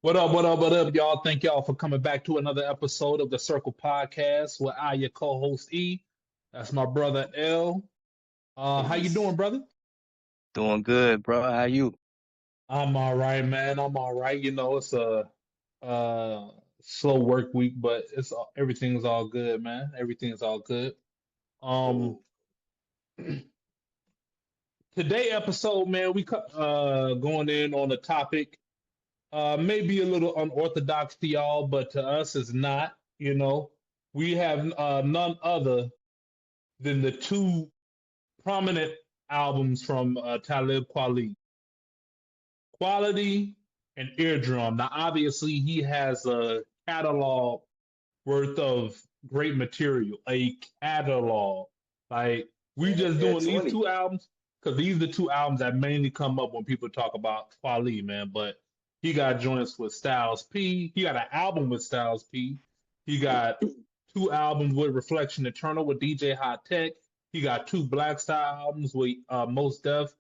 What up, what up, what up, y'all? Thank y'all for coming back to another episode of the Circle Podcast with your co-host E. That's my brother L. How you Peace. doing, brother? Doing good, bro. How you? I'm all right, man. I'm all right. It's a uh slow work week, but everything's all good, man. Everything's all good. Um, Cool. Today episode, man, going in on a topic maybe a little unorthodox to y'all, but to us it's not. We have none other than the two prominent albums from Talib Kweli, Quality and Eardrum. Now, obviously, he has a catalog worth of great material, a catalog. Like, we Damn just near doing these 20. two albums because these are the two albums that mainly come up when people talk about Kweli, man. But he got joints with Styles P. He got an album with Styles P. He got two albums with Reflection Eternal with DJ Hot Tech. He got two Black Star albums with Most Def,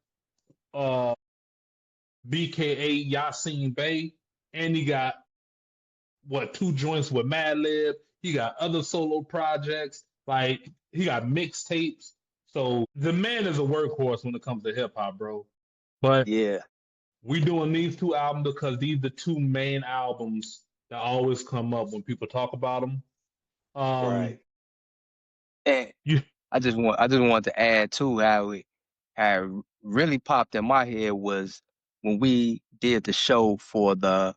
uh, BKA Yasin Bey, and he got two joints with Madlib. He got other solo projects, like he got mixtapes. So the man is a workhorse when it comes to hip hop, bro. But Yeah, we doing these two albums because these are the two main albums that always come up when people talk about them. Um, right. And you, I just want to add too how it really popped in my head was when we did the show for the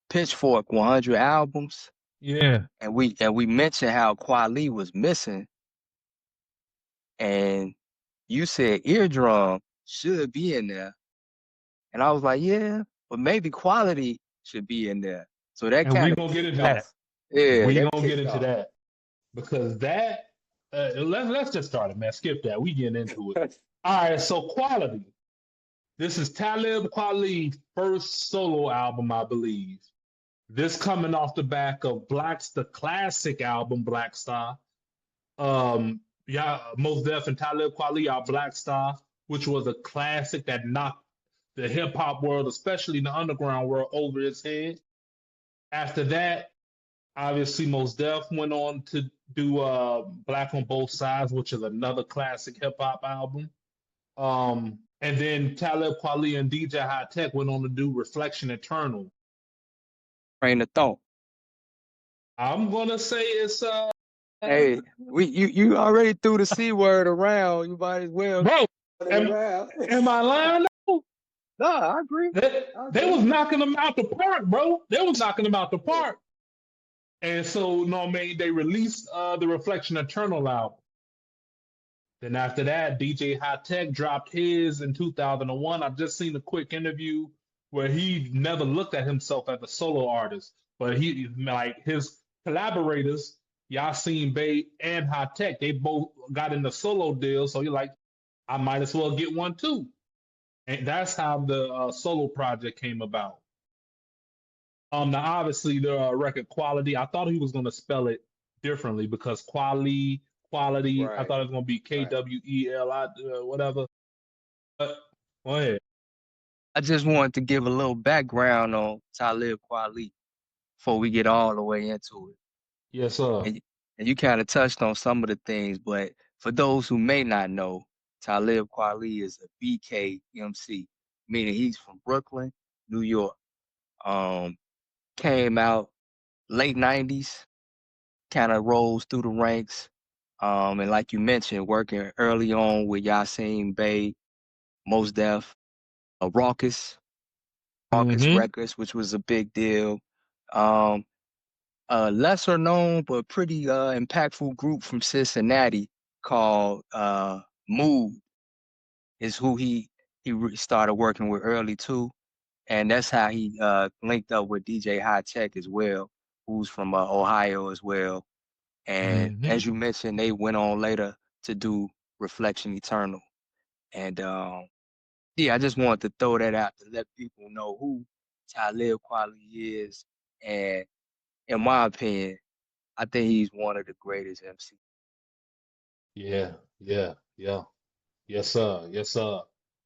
Pitchfork 100 albums, yeah, and we mentioned how Kweli was missing, and you said Eardrum should be in there, and I was like, yeah, but maybe Quality should be in there. So that and we kind of gonna get kicked into that. off. Yeah, We that gonna get kicked into off. that because let's just start it, man. Skip that. We getting into it. All right, so Quality. This is Talib Kweli's first solo album, I believe. This coming off the back of the classic album Black Star. Yeah, Most Def and Talib Kweli are Black Star, which was a classic that knocked the hip hop world, especially the underground world, over its head. After that, obviously, Most Def went on to do Black on Both Sides, which is another classic hip hop album. And then Talib Kweli and DJ Hot Tech went on to do Reflection Eternal. Train of thought. I'm gonna say it's Hey, you already threw the C word around. You might as well bro. put it Am, around. am I lying? No, I agree. I They was agree. knocking them out the park, bro. They was knocking them out the park. And so, no, man, they released the Reflection Eternal album. Then after that, DJ Hot Tech dropped his in 2001. I've just seen a quick interview where he never looked at himself as a solo artist, but he like his collaborators, Yasin Bey and Hot Tech, they both got in the solo deal. So you're like, I might as well get one too. And that's how the solo project came about. Now obviously the record Quality, I thought he was going to spell it differently because quality. I Right, thought it was going to be right. Kweli, whatever. But go ahead. I just wanted to give a little background on Talib Kweli before we get all the way into it. Yes, sir. And you kind of touched on some of the things, but for those who may not know, Talib Kweli is a BK MC, meaning he's from Brooklyn, New York. Um, Came out late 90s, kind of rose through the ranks. And like you mentioned, working early on with Yasin Bey, Mos Def, Raucus, Raucus Mm-hmm. Records, which was a big deal. Um, a lesser known but pretty impactful group from Cincinnati called Mood is who he started working with early too, and that's how he linked up with DJ High Tech as well, who's from Ohio as well. And Mm-hmm. as you mentioned, they went on later to do Reflection Eternal. And yeah, I just wanted to throw that out to let people know who Talib Kweli is. And in my opinion, I think he's one of the greatest MC. Yeah, yeah, yeah. Yes, sir. Yes, sir.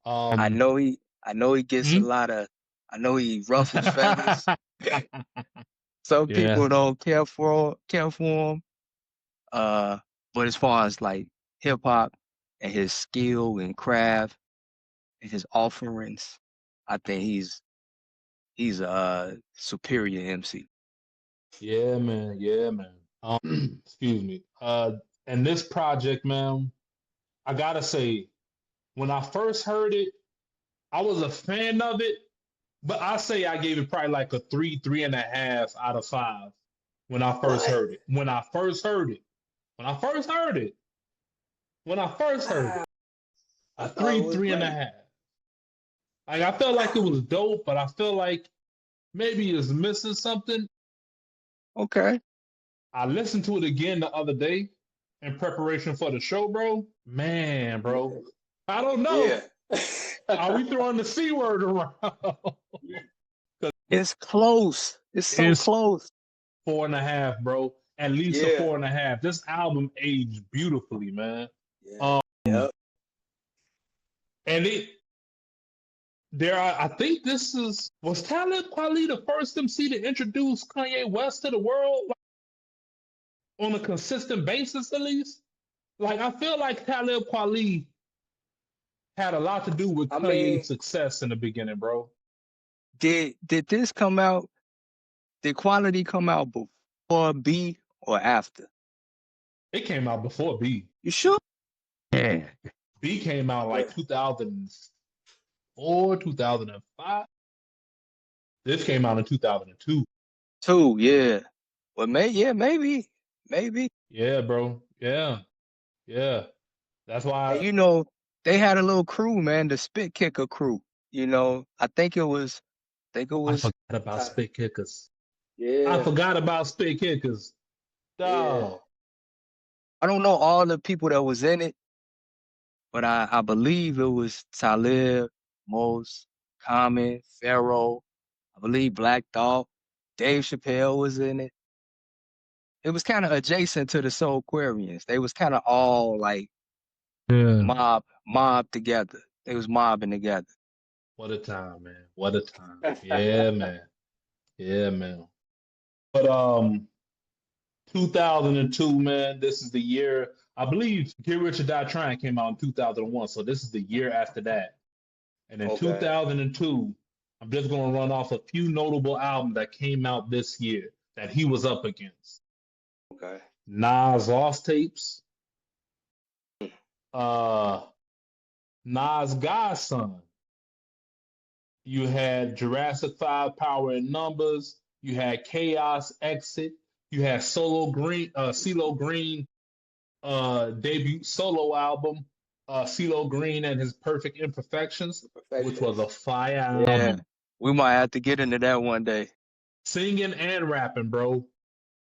I Um, know he I know he gets a hmm? lot of I know he ruffles feathers. Some Yeah. people don't care for him. But as far as like hip hop and his skill and craft and his offerings, I think he's a superior MC. Yeah, man. Yeah, man. Excuse me. And this project, man, I gotta say, when I first heard it, I was a fan of it, but I say I gave it probably like a 3.5 out of 5 when I first heard it. When I first heard it. When I first heard it. When I first heard it. I A thought it was three and a great. half. Like I felt like it was dope, but I feel like maybe it's missing something. Okay. I listened to it again the other day in preparation for the show, bro. Man, bro. I don't know. Yeah. Are we throwing the C word around? It's close. It's so It's close. 4.5, bro. At least a Yeah. 4.5. This album aged beautifully, man. Yeah. Yep. And I think was Talib Kweli the first MC to introduce Kanye West to the world, like, on a consistent basis, at least? Like, I feel like Talib Kweli had a lot to do with I Kanye's mean, success in the beginning, bro. Did this come out? Did Quality come out before B or after? It came out before B. You sure? Yeah. B came out like but 2004, 2005. This came out in 2002. Two, yeah. Well, maybe. Yeah, bro. Yeah. Yeah. That's And why they had a little crew, man, the Spit Kicker crew. I think it was I forgot about uh, Spit Kickers. I yeah. forgot about Spit Kickers. Yeah. Dog. I don't know all the people that was in it, but I believe it was Talib, Mos, Common, Pharaoh, I believe Black Thought, Dave Chappelle was in it. It was kind of adjacent to the Soulquarians. They was kind of all like Yeah. mob together. They was mobbing together. What a time, man. What a time. Yeah, man. Yeah, man. But 2002, man, this is the year. I believe Get Rich or Die Trying came out in 2001, so this is the year after that. And in Okay. 2002, I'm just going to run off a few notable albums that came out this year that he was up against. Okay. Nas Lost Tapes, uh, Nas Godson. You had Jurassic 5 Power in Numbers. You had Chaos Exit. You had CeeLo Green debut solo album, CeeLo Green and His Perfect Imperfections, which was a fire Yeah. album. We might have to get into that one day. Singing and rapping, bro.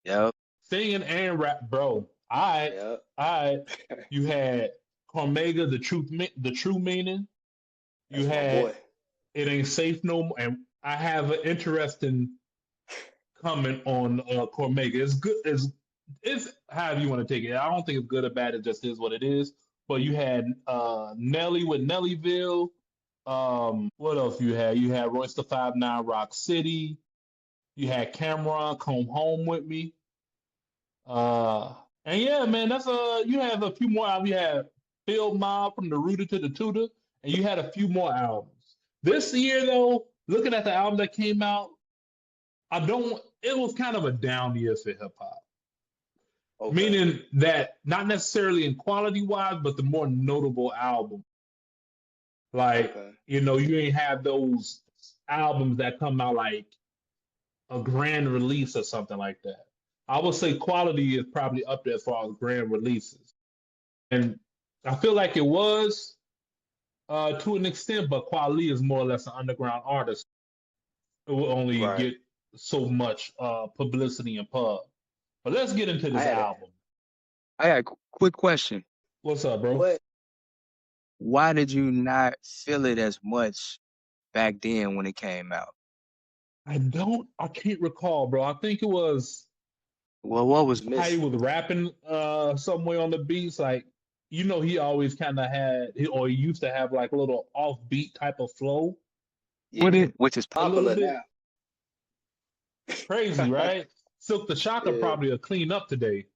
Yep. Singing and rap, bro. All right. You had Cormega, the true meaning. You That's my had boy. It Ain't Safe No More, and I have an interesting comment on Cormega. It's good. It's however you want to take it. I don't think it's good or bad. It just is what it is. But you had Nelly with Nellyville. What else you had? You had Royce the 5'9" Rock City. You had Cameron Come Home with Me. And yeah, man, you have a few more albums. You had Phil Mob from the Rooter to the Tutor, and you had a few more albums. This year, though, looking at the album that came out, it was kind of a down year for hip hop. Okay. Meaning that not necessarily in quality wise, but the more notable album. Like, Okay. you ain't have those albums that come out like a grand release or something like that. I would say quality is probably up there as far as grand releases. And I feel like it was to an extent, but Kweli is more or less an underground artist. It will only Right. get so much publicity and pub. But let's get into this I had a- album. I had a quick question. What's up, bro? What? Why did you not feel it as much back then when it came out? I can't recall, bro. I think it was Well, what was how he was rapping somewhere on the beats. Like, he always kind of he used to have like a little offbeat type of flow. with it, which is a little Popular bit now. crazy, right? Silk the Shocker Yeah. probably a clean up today.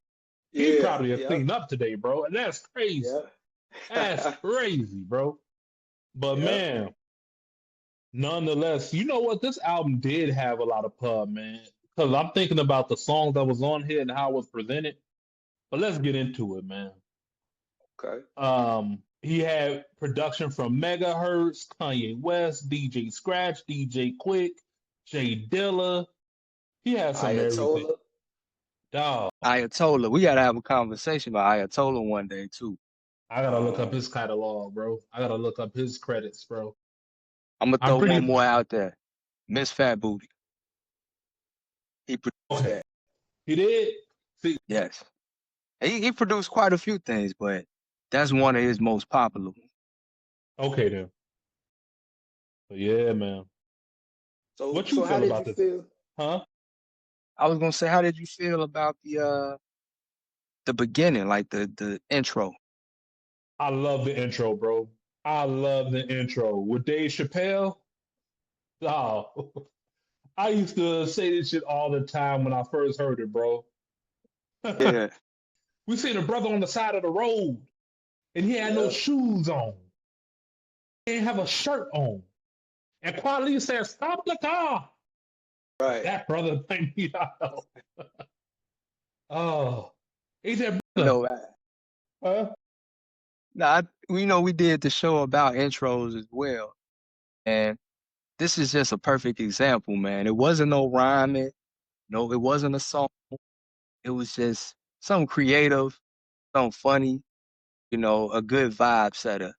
He Yeah. probably a Yep. clean up today, bro. And that's crazy. That's Yep. crazy, bro. But Yep. man, nonetheless, you know what? This album did have a lot of pub, man. Because I'm thinking about the songs that was on here and how it was presented. But let's get into it, man. Okay. He had production from Megahertz, Kanye West, DJ Scratch, DJ Quick, Jay Dilla. He had some everything. Ayatollah. Dog, Ayatollah. We gotta have a conversation about Ayatollah one day too. I gotta look up his catalog, bro. I gotta look up his credits, bro. I'm gonna I'm throw one pretty more out there. Miss Fat Booty. He produced okay. that. He did. See, Yes. He produced quite a few things, but that's one of his most popular ones. okay then. But yeah, man. So, What you how feel did about you this? feel? Huh? I was gonna say, how did you feel about the beginning, like the intro? I love the intro, bro. I love the intro with Dave Chappelle. Oh, I used to say this shit all the time when I first heard it, bro. Yeah. We seen a brother on the side of the road, and he had no Yeah. shoes on. He didn't have a shirt on. And Kweli said, "Stop the car." Right. That brother made me out. Oh, he said, No, "Brother, huh?" nah, we did the show about intros as well, and this is just a perfect example, man. It wasn't no rhyming, no, it wasn't a song. It was just something creative, something funny, a good vibe setter.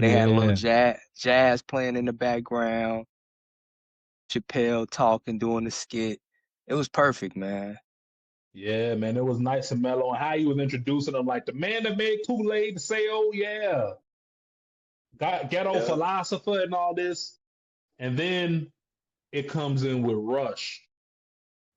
They had a little Yeah, jazz playing in the background, Chappelle talking, doing the skit. It was perfect, man. yeah, man. It was nice and mellow. And how he was introducing them, like the man that made Kool-Aid to say, "Oh yeah, ghetto Yeah. philosopher," and all this. And then it comes in with Rush.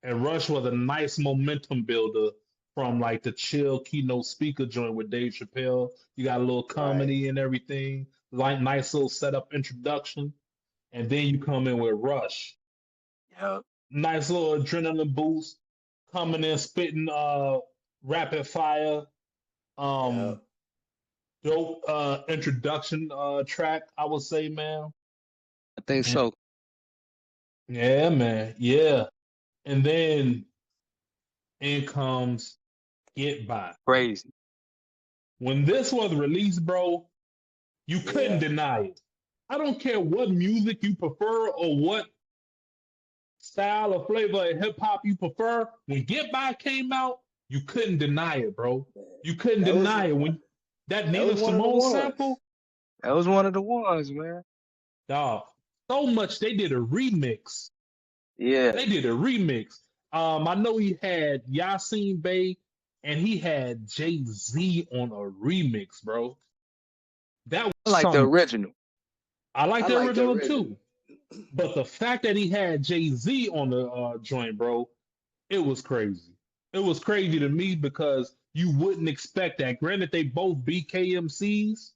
And Rush was a nice momentum builder from like the chill keynote speaker joint with Dave Chappelle. You got a little Right. comedy and everything, like nice little setup introduction. And then you come in with Rush. Yep. Nice little adrenaline boost, coming in spitting rapid fire. Yeah. Um dope introduction track, I would say, man. I think And so. yeah, man. Yeah. And then in comes Get By. Crazy. When this was released, bro, you couldn't Yeah. deny it. I don't care what music you prefer or what style or flavor of hip hop you prefer. When Get By came out, you couldn't deny it, bro. You couldn't That was deny it. When that that Nina was one of the Simone ones. sample, That was one of the ones, man. dog, so much they did a remix. Yeah. They did a remix. I know he had Yasin Bey and he had Jay-Z on a remix, bro. That was I like the something. original. I like I the like the original original. too. But the fact that he had Jay-Z on the joint, bro, it was crazy. It was crazy to me because you wouldn't expect that. Granted, they both BKMCs,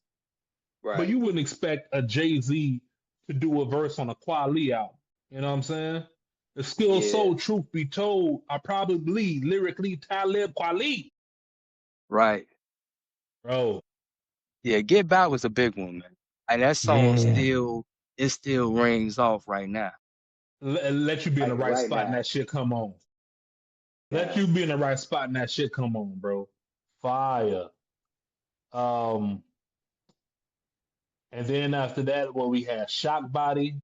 but Right. you wouldn't expect a Jay-Z to do a verse on a Kweli album. You know what I'm saying? The skill Yeah. soul, truth be told, I probably lyrically Talib Kweli. Right. Bro, Yeah, Get Back was a big one, man. And that song yeah. still rings off right now. Let you be in the Like right right spot and now. that shit come on. Let Yeah. you be in the right spot and that shit come on, bro. Fire. Um, and then after that, well, we had Shock Body.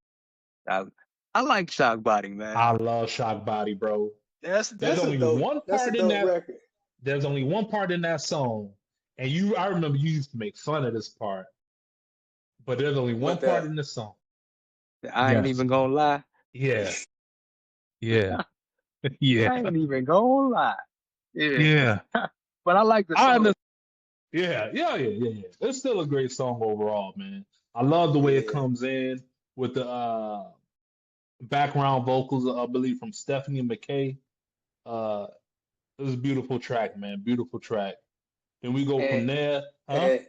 I, I like Shock Body, man. I love Shock Body, bro. That's There's only one That's a part in dope that. record. There's only one part in that song, and I remember you used to make fun of this part, but there's only one What part that? in the song. I ain't Yes. even gonna lie. Yeah. Yeah. I Yeah. ain't even gonna lie. Yeah. Yeah. But I like the I song. understand. Yeah. Yeah. Yeah. Yeah. Yeah. It's still a great song overall, man. I love the way it Yeah. comes in with the background vocals, I believe, from Stephanie McKay. Uh, it was a beautiful track, man. Beautiful track. Then we go from And there, huh? And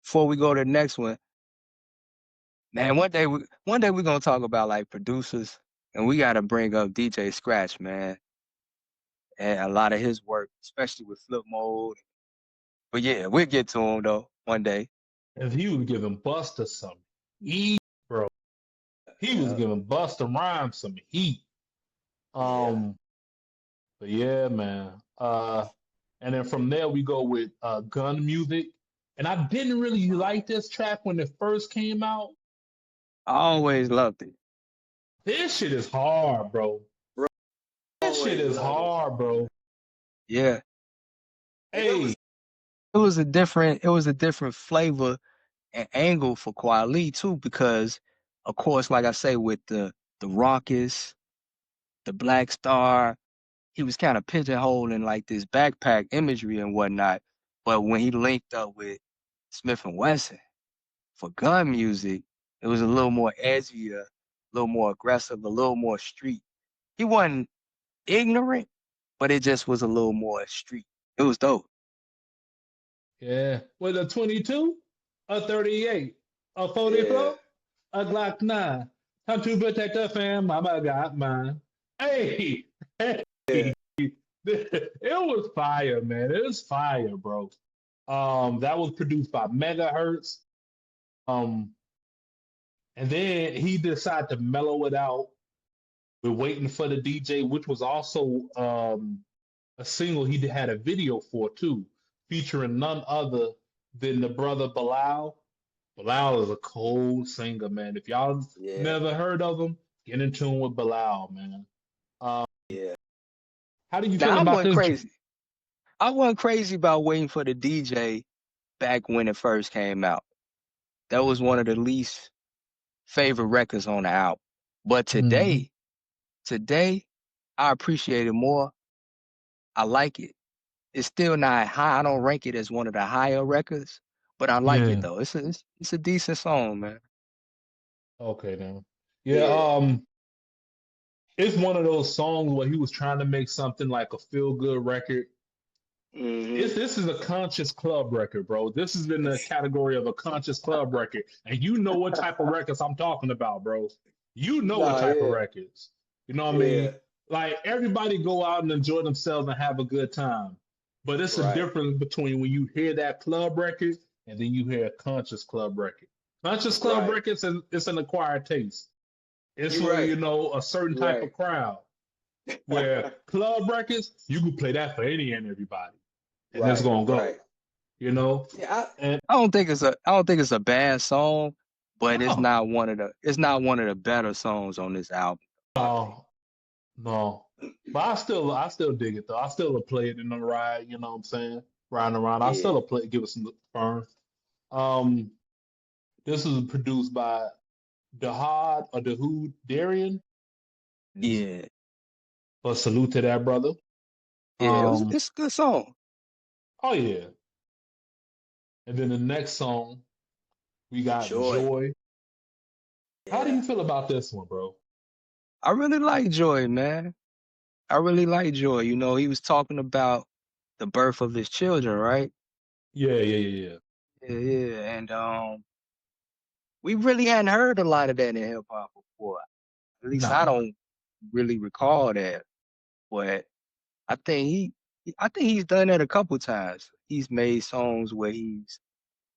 before we go to the next one, Man, one day we're gonna talk about like producers, and we gotta bring up DJ Scratch, man, and a lot of his work, especially with Flip Mode. But yeah, we'll get to him though one day. If he was giving Busta some heat, bro. He was Yeah. giving Busta Rhymes some heat. Yeah. But yeah, man. And then from there we go with gun music. And I didn't really like this track when it first came out. I always loved it. This shit is hard, bro. Bro, This shit always is love it. hard, bro. Yeah, Hey, it was a different flavor and angle for Kweli too, because of course, like I say, with the raucous, the Black Star, he was kind of pigeonholing like this backpack imagery and whatnot. But when he linked up with Smith and Wesson for gun music, it was a little more edgier, a little more aggressive, a little more street. He wasn't ignorant, but it just was a little more street. It was dope. yeah. With a 22, a 38, a Yeah. 44, a Glock 9. Time to protect the fam, mama got mine. Hey, hey. Yeah. It was fire, man. It was fire, bro. That was produced by Megahertz. Um, and then he decided to mellow it out with Waiting for the DJ, which was also a single he had a video for too, featuring none other than the brother Bilal. Bilal is a cold singer, man. If y'all Yeah. never heard of him, get in tune with Bilal, man. Yeah. How do you feel Now about this? I wasn't crazy about Waiting for the DJ back when it first came out. That was one of the least favorite records on the album. But Mhm. today, I appreciate it more. I like it. It's still not high. I don't rank it as one of the higher records, but I like it Yeah. though. It's a decent song, man. Okay, then. Yeah. Yeah. It's one of those songs where he was trying to make something like a feel good record. Mm-hmm. This is a conscious club record, bro. This is in the category of a conscious club record, and you know what type of records I'm talking about, bro. You know what Nah, type of yeah. records. You know what I Yeah. mean? Like everybody go out and enjoy themselves and have a good time, but it's a Right. difference between when you hear that club record and then you hear a conscious club record. Conscious club Right. records, it's an acquired taste. It's You're for right. a certain You're type right. of crowd. Where club records, you can play that for any and everybody, and it's Right. gonna go. Right. You know, Yeah. and I don't think it's a bad song, but no, it's not one of the better songs on this album. no, no. But I still dig it though. I still will play it in the ride. You know what I'm saying? Riding around, I Yeah. still will play, give it some fun. Um, this is produced by Dahad or Dahoud Darian. Yeah, But salute to that brother. yeah, Um, it's a good song. oh yeah. And then the next song we got Joy. Joy. How do Yeah. you feel about this one, bro? I really like Joy, man. I really like Joy. You know, he was talking about the birth of his children, right? Yeah, yeah, yeah, yeah. Yeah, yeah. And we really hadn't heard a lot of that in hip hop before. At least I Nah. don't really recall that. But I think I think he's done that a couple times. He's made songs where he's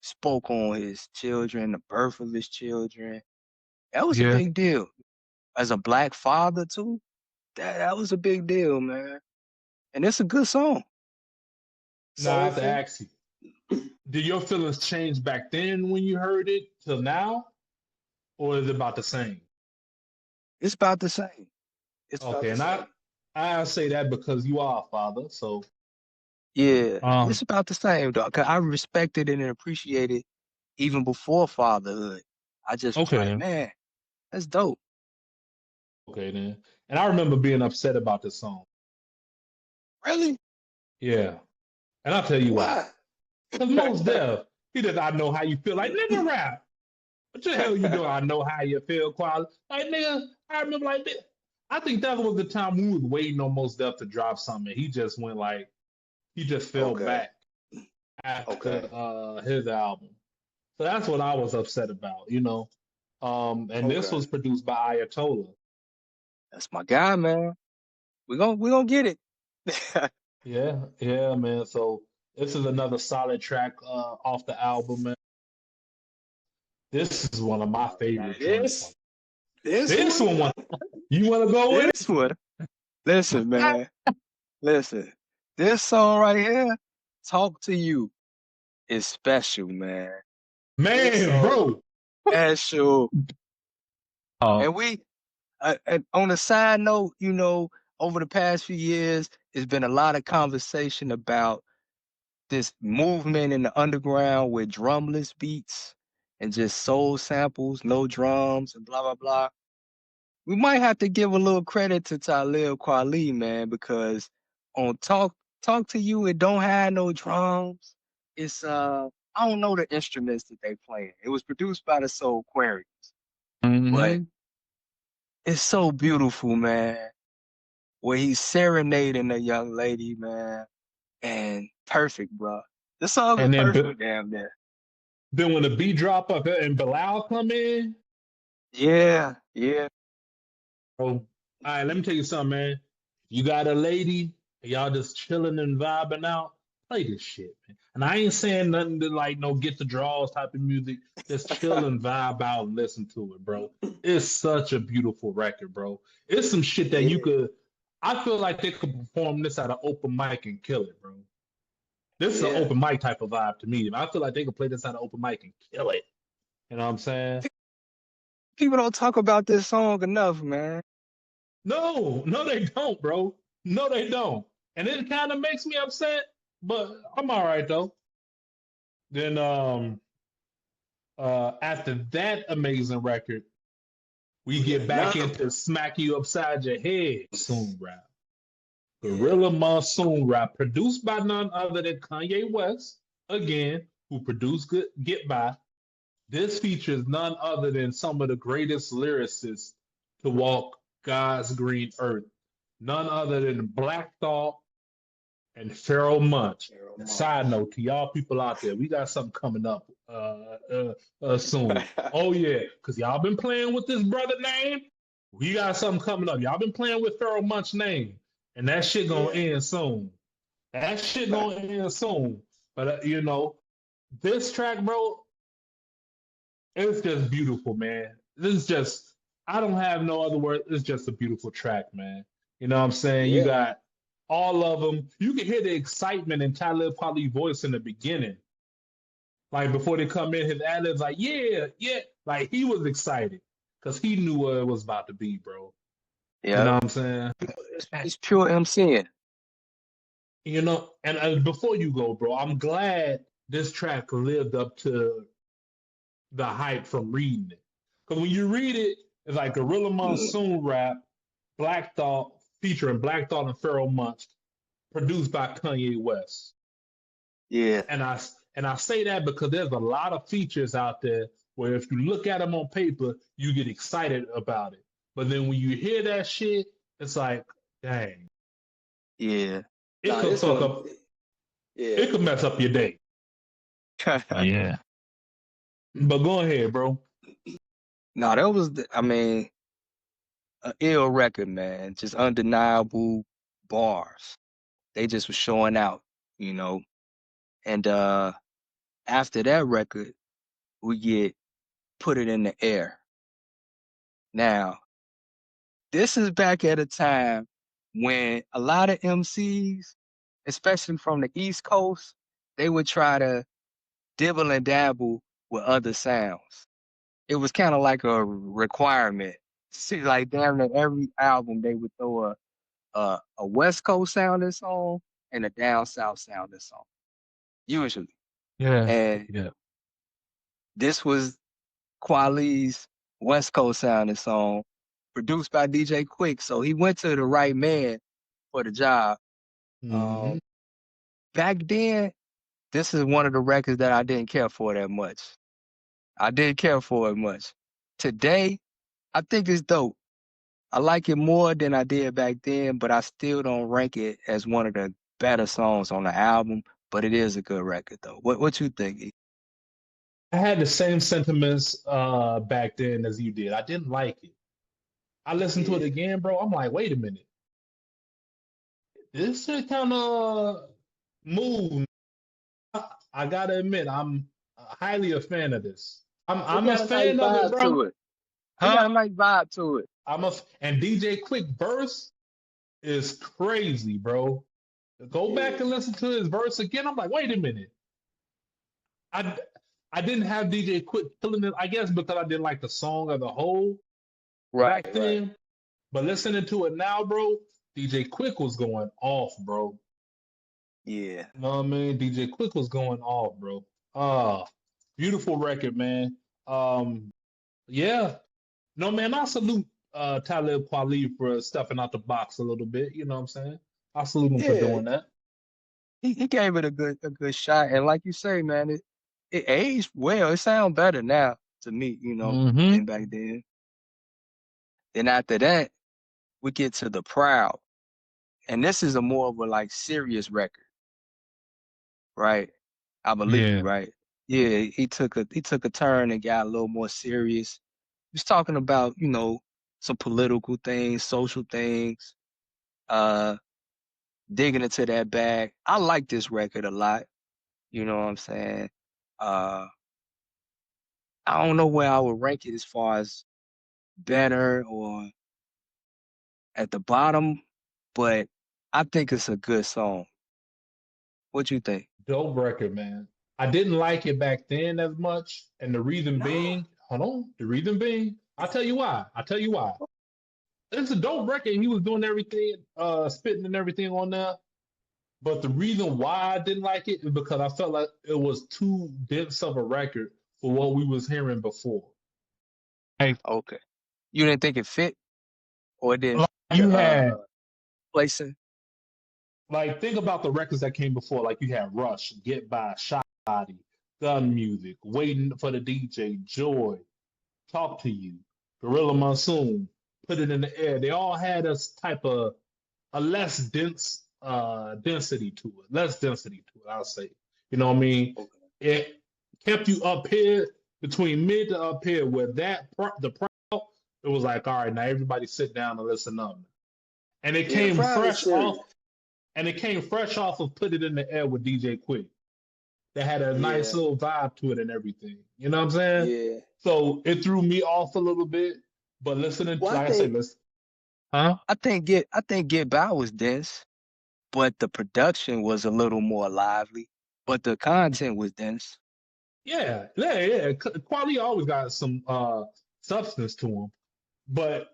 spoke on his children, the birth of his children. That was a Yeah. big deal. As a black father too, that was a big deal, man. And it's a good song. Now I have to Soulful. ask you, did your feelings change back then when you heard it till now? Or is it about the same? It's about the same. It's It's about Okay, the and same. I say that because you are a father, so Yeah, um it's about the same, dog. 'Cause I respected it and appreciated even before fatherhood. I just was okay like, then. man, that's dope. Okay then. And I remember being upset about this song. Really? Yeah. And I'll tell you why. Why? Because Most Def, he does I know how you feel. Like nigga rap. What the hell you doing? I know how you feel, quality. Like nigga, I remember like this. I think that was the time we was waiting on Most Def to drop something. He just went like he just fell Okay. back after Okay. his album. So that's what I was upset about, you know. And this was produced by Ayatollah. That's my guy, man. We gonna get it. Yeah, yeah, man. So this is another solid track off the album, man. This is one of my favorite joints. This one. You want to go with This one. Listen, man. Listen. This song right here, "Talk to You," is special, man. Man, bro. Special. And we, and on a side note, you know, over the past few years, there's been a lot of conversation about this movement in the underground with drumless beats and just soul samples, no drums, and blah blah blah. We might have to give a little credit to Talib Kweli, man, because on Talk to You, it don't have no drums. It's I don't know the instruments that they playing. It was produced by the Soul Aquarius, but it's so beautiful, man. Where he's serenading a young lady, man, and perfect, bro. The song is perfect, damn near. Then when the beat drop up and Bilal come in, yeah. Oh, all right, let me tell you something, man. You got a lady, y'all just chilling and vibing out. Play this shit, man. And I ain't saying nothing to like no get the draws type of music. Just chill and vibe out and listen to it, bro. It's such a beautiful record, bro. It's some shit that you could. I feel like they could perform this at an open mic and kill it, bro. This is an open mic type of vibe to me. I feel like they could play this at an open mic and kill it. You know what I'm saying? People don't talk about this song enough, man. No, they don't, bro. No, they don't. And it kind of makes me upset, but I'm all right though. Then after that amazing record, we get back into Smack You Upside Your Head Monsoon Rap. Gorilla Monsoon Rap, produced by none other than Kanye West, again, who produced Get By. This features none other than some of the greatest lyricists to walk God's green earth. None other than Black Thought and Pharaoh Munch. Side note to y'all people out there, we got something coming up soon. Oh yeah, because y'all been playing with this brother name. We got something coming up. Y'all been playing with Pharaoh Munch name, and that shit gonna end soon. That shit gonna end soon. But you know, this track, bro, it's just beautiful, man. This is just, I don't have no other word. It's just a beautiful track, man. You know what I'm saying? You got all of them. You can hear the excitement in Talib Kweli's voice in the beginning. Like before they come in, his ad-libs like, yeah. Like he was excited because he knew what it was about to be, bro. Yeah. You know what I'm saying? It's pure MCing. You know, and before you go, bro, I'm glad this track lived up to the hype from reading it. Because when you read it, it's like Gorilla Monsoon Rap, Black Thought, featuring Black Thought and Pharaoh Munch, produced by Kanye West. Yeah. And I say that because there's a lot of features out there where if you look at them on paper, you get excited about it. But then when you hear that shit, it's like, dang. Yeah. It could fuck up. It could mess up your day. Yeah. But go ahead, bro. No, that was, an ill record, man. Just undeniable bars. They just were showing out, you know. And after that record, we get Put It in the Air. Now, this is back at a time when a lot of MCs, especially from the East Coast, they would try to dibble and dabble with other sounds. It was kind of like a requirement. See, like damn near every album they would throw a West Coast sounding song and a down south sounding song, usually. Yeah. And this was Kweli's West Coast sounding song, produced by DJ Quick. So he went to the right man for the job. Back then, this is one of the records that I didn't care for that much. I didn't care for it much. Today, I think it's dope. I like it more than I did back then, but I still don't rank it as one of the better songs on the album. But it is a good record, though. What you think? I had the same sentiments back then as you did. I didn't like it. I listened to it Yeah. again, bro. I'm like, wait a minute. This shit kind of moved. I gotta admit, I'm highly a fan of this. It I'm a got a nice fan of it, vibe bro. to it. It Huh? got a nice vibe to it. And DJ Quick verse is crazy, bro. Go back Yeah. and listen to his verse again. I'm like, wait a minute. I I didn't have DJ Quick killing it, I guess, because I didn't like the song as a whole Right, back right. then. But listening to it now, bro, DJ Quick was going off, bro. Yeah. You know what I mean? DJ Quick was going off, bro. Ah, beautiful record, man. Yeah. No, man, I salute Talib Kweli for stepping out the box a little bit. You know what I'm saying? I salute him for Yeah. doing that. He gave it a good shot. And like you say, man, it aged well. It sounds better now to me, Mm-hmm. than back then. Then after that, we get to the Proud. And this is a more of a like serious record, right? I believe, Yeah. right? Yeah, he took a turn and got a little more serious. He was talking about, some political things, social things, uh, digging into that bag. I like this record a lot. You know what I'm saying? Uh, I don't know where I would rank it as far as better or at the bottom, but I think it's a good song. What you think? Dope record, man. I didn't like it back then as much. And the reason No. being, hold on, the reason being, I'll tell you why. I'll tell you why. It's a dope record. He was doing everything, spitting and everything on there. But the reason why I didn't like it is because I felt like it was too dense of a record for what we was hearing before. Like, Okay. You didn't think it fit or it didn't like you had place it? like think about the records that came before. Like you had Rush, Get By, Shoddy, Gun Music, Waiting for the DJ, Joy, Talk to You, Gorilla Monsoon, Put It in the Air. They all had a type of a less dense density to it, less density to it, I'll say. You know what I mean? Okay. It kept you up here between mid to up here where the Proud, it was like, all right, now everybody sit down and listen up. And it Yeah, came Proud is fresh serious. off, and it came fresh off of Put It in the Air with DJ Quick. That had a nice Yeah, little vibe to it and everything. You know what I'm saying? yeah. So it threw me off a little bit. But listening to, Well, like I said, listen. Huh? I think Get By was dense, but the production was a little more lively, but the content was dense. Yeah, yeah, yeah. Quality always got some substance to him. But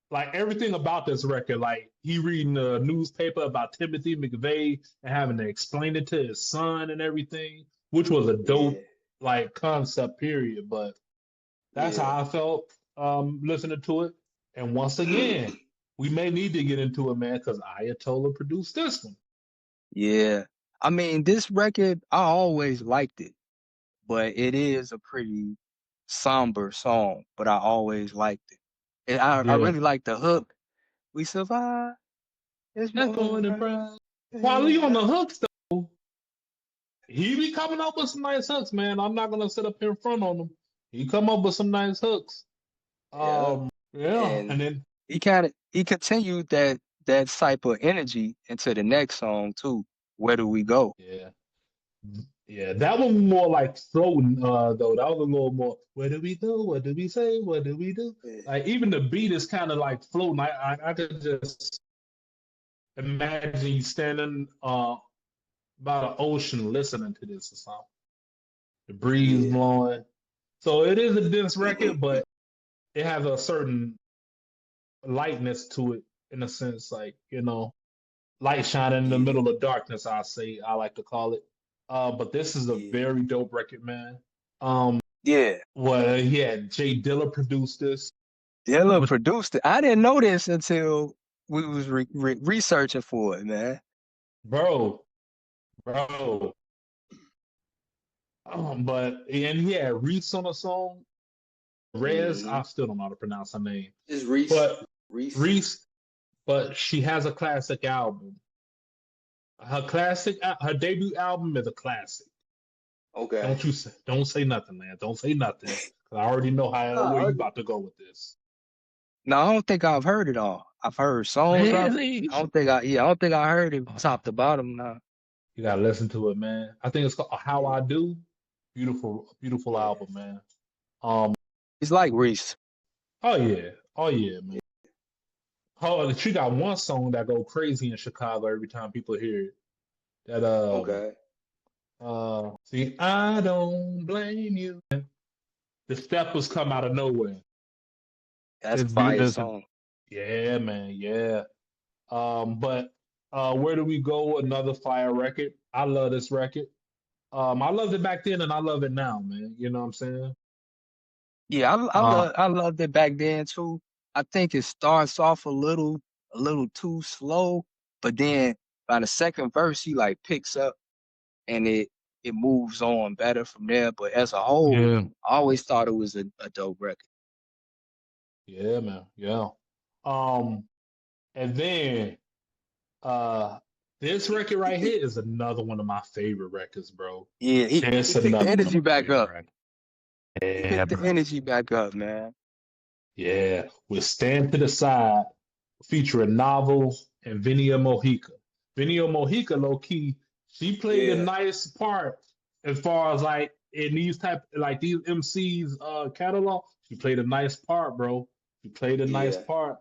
like everything about this record, like he reading the newspaper about Timothy McVeigh and having to explain it to his son and everything, which was a Yeah, dope like concept period. But that's yeah. how I felt listening to it. And once again, we may need to get into it, man, because Ayatollah produced this one. Yeah. I mean, this record, I always liked it, but it is a pretty somber song, but I always liked it. And I Yeah. really like the hook. We survive. It's That's more going to than pride. Quality on right. the hooks, though. He be coming up with some nice hooks, man. I'm not gonna sit up here in front on him. He come up with some nice hooks. Yeah. Yeah, And and then he continued that type of energy into the next song too. Where do we go? yeah, yeah, that one more like floating. Though that was a little more. Where do we go? What do we say? What do we do? Yeah. Like even the beat is kind of like floating. I could just imagine you standing by the ocean listening to this or something. The breeze Yeah. blowing. So it is a dense record, but it has a certain lightness to it in a sense, like light shining in the Yeah. middle of darkness. I like to call it. But this is a Yeah. very dope record, man. Um, Yeah. well, yeah, Jay Dilla produced this, Dilla produced it. I didn't know this until we was researching for it, man. bro, bro. But and he had Reese on a song. Rez, Mm-hmm. I still don't know how to pronounce her name, It's Reese. but Reese. Reese. But she has a classic album. Her debut album is a classic. Okay. Don't say nothing, man. Don't say nothing. 'Cause I already know where you about to go with this. No, I don't think I've heard it all. I've heard songs of it. I don't think I heard it top to bottom now. You gotta listen to it, man. I think it's called How I Do. Beautiful, beautiful album, man. It's like Reese. Oh yeah, man. Oh, she got one song that go crazy in Chicago every time people hear it. That Okay. see, I don't blame you. The steppers come out of nowhere. That's a It's fire beautiful. song. Yeah, man, yeah. But where do we go? Another fire record. I love this record. I loved it back then and I love it now, man. You know what I'm saying? Yeah, Uh, I loved it back then too. I think it starts off a little too slow, but then by the second verse he like picks up and it moves on better from there. But as a whole, Yeah. I always thought it was a dope record. yeah, man, yeah. Um, and then this record right here is another one of my favorite records, bro. Yeah, he It's picked the another one of energy my back favorite up. records. He Yeah, picked the bro. energy back up, man. Yeah, with Stand to the Side, featuring Novel and Vinia Mojica. Vinia Mojica, low key, she played a Yeah. nice part as far as like in these these MCs catalog. She played a nice part, bro. She played a nice Yeah. part.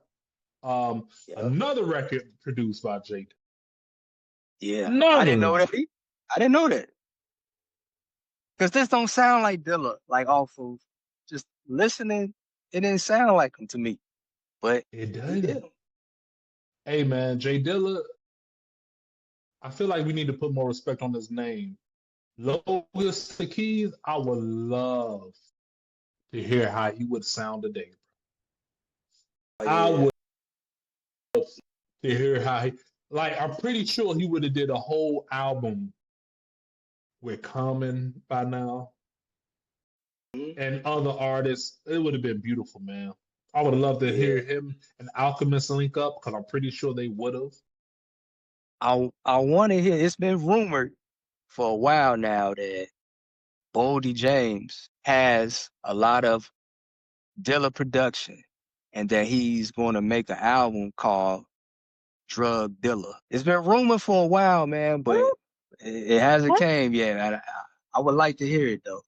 Yep. Another record produced by Jake. Yeah, I didn't know Another. that. I didn't know that. Cause this don't sound like Dilla, like off of just listening. It didn't sound like him to me, but It he did. doesn't. Hey man, Jay Dilla, I feel like we need to put more respect on his name. Logus the Keys, I would love to hear how he would sound today. Oh, I yeah. would to hear how he like I'm pretty sure he would have did a whole album with Common by now Mhm. and other artists. It would have been beautiful, man. I would have loved to hear Yeah. him and Alchemist link up because I'm pretty sure they would have. I want to hear. It's been rumored for a while now that Boldy James has a lot of Dilla production, and that he's going to make an album called Drug Dilla. It's been rumored for a while, man, but it hasn't came yet. I would like to hear it though.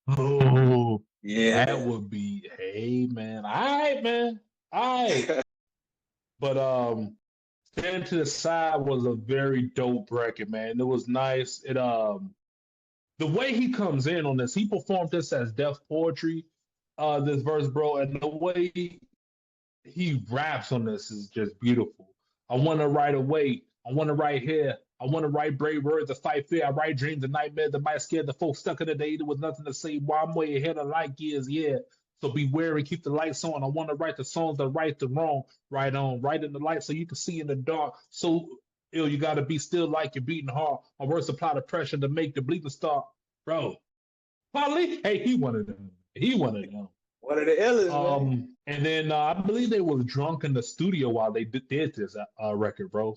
Oh, Yeah. that would be, hey man. All right, man. All right. But Stand to the Side was a very dope record, man. It was nice. It the way he comes in on this, he performed this as deaf poetry, this verse, bro, and the way he raps on this is just beautiful. I want to write away. I want to write here. I want to write brave words to fight fear. I write dreams and nightmares that might scare the folks stuck in the day. There was nothing to say. While I'm way ahead of light years, yeah. So be wary, keep the lights on. I want to write the songs that right the wrong, right on, right in the light so you can see in the dark. So ill, you got to be still like you're beating hard. My words apply the pressure to make the bleeding start, bro. Finally, hey, he wanted them. He wanted them. One of the illest, man. And then I believe they was drunk in the studio while they did this record, bro.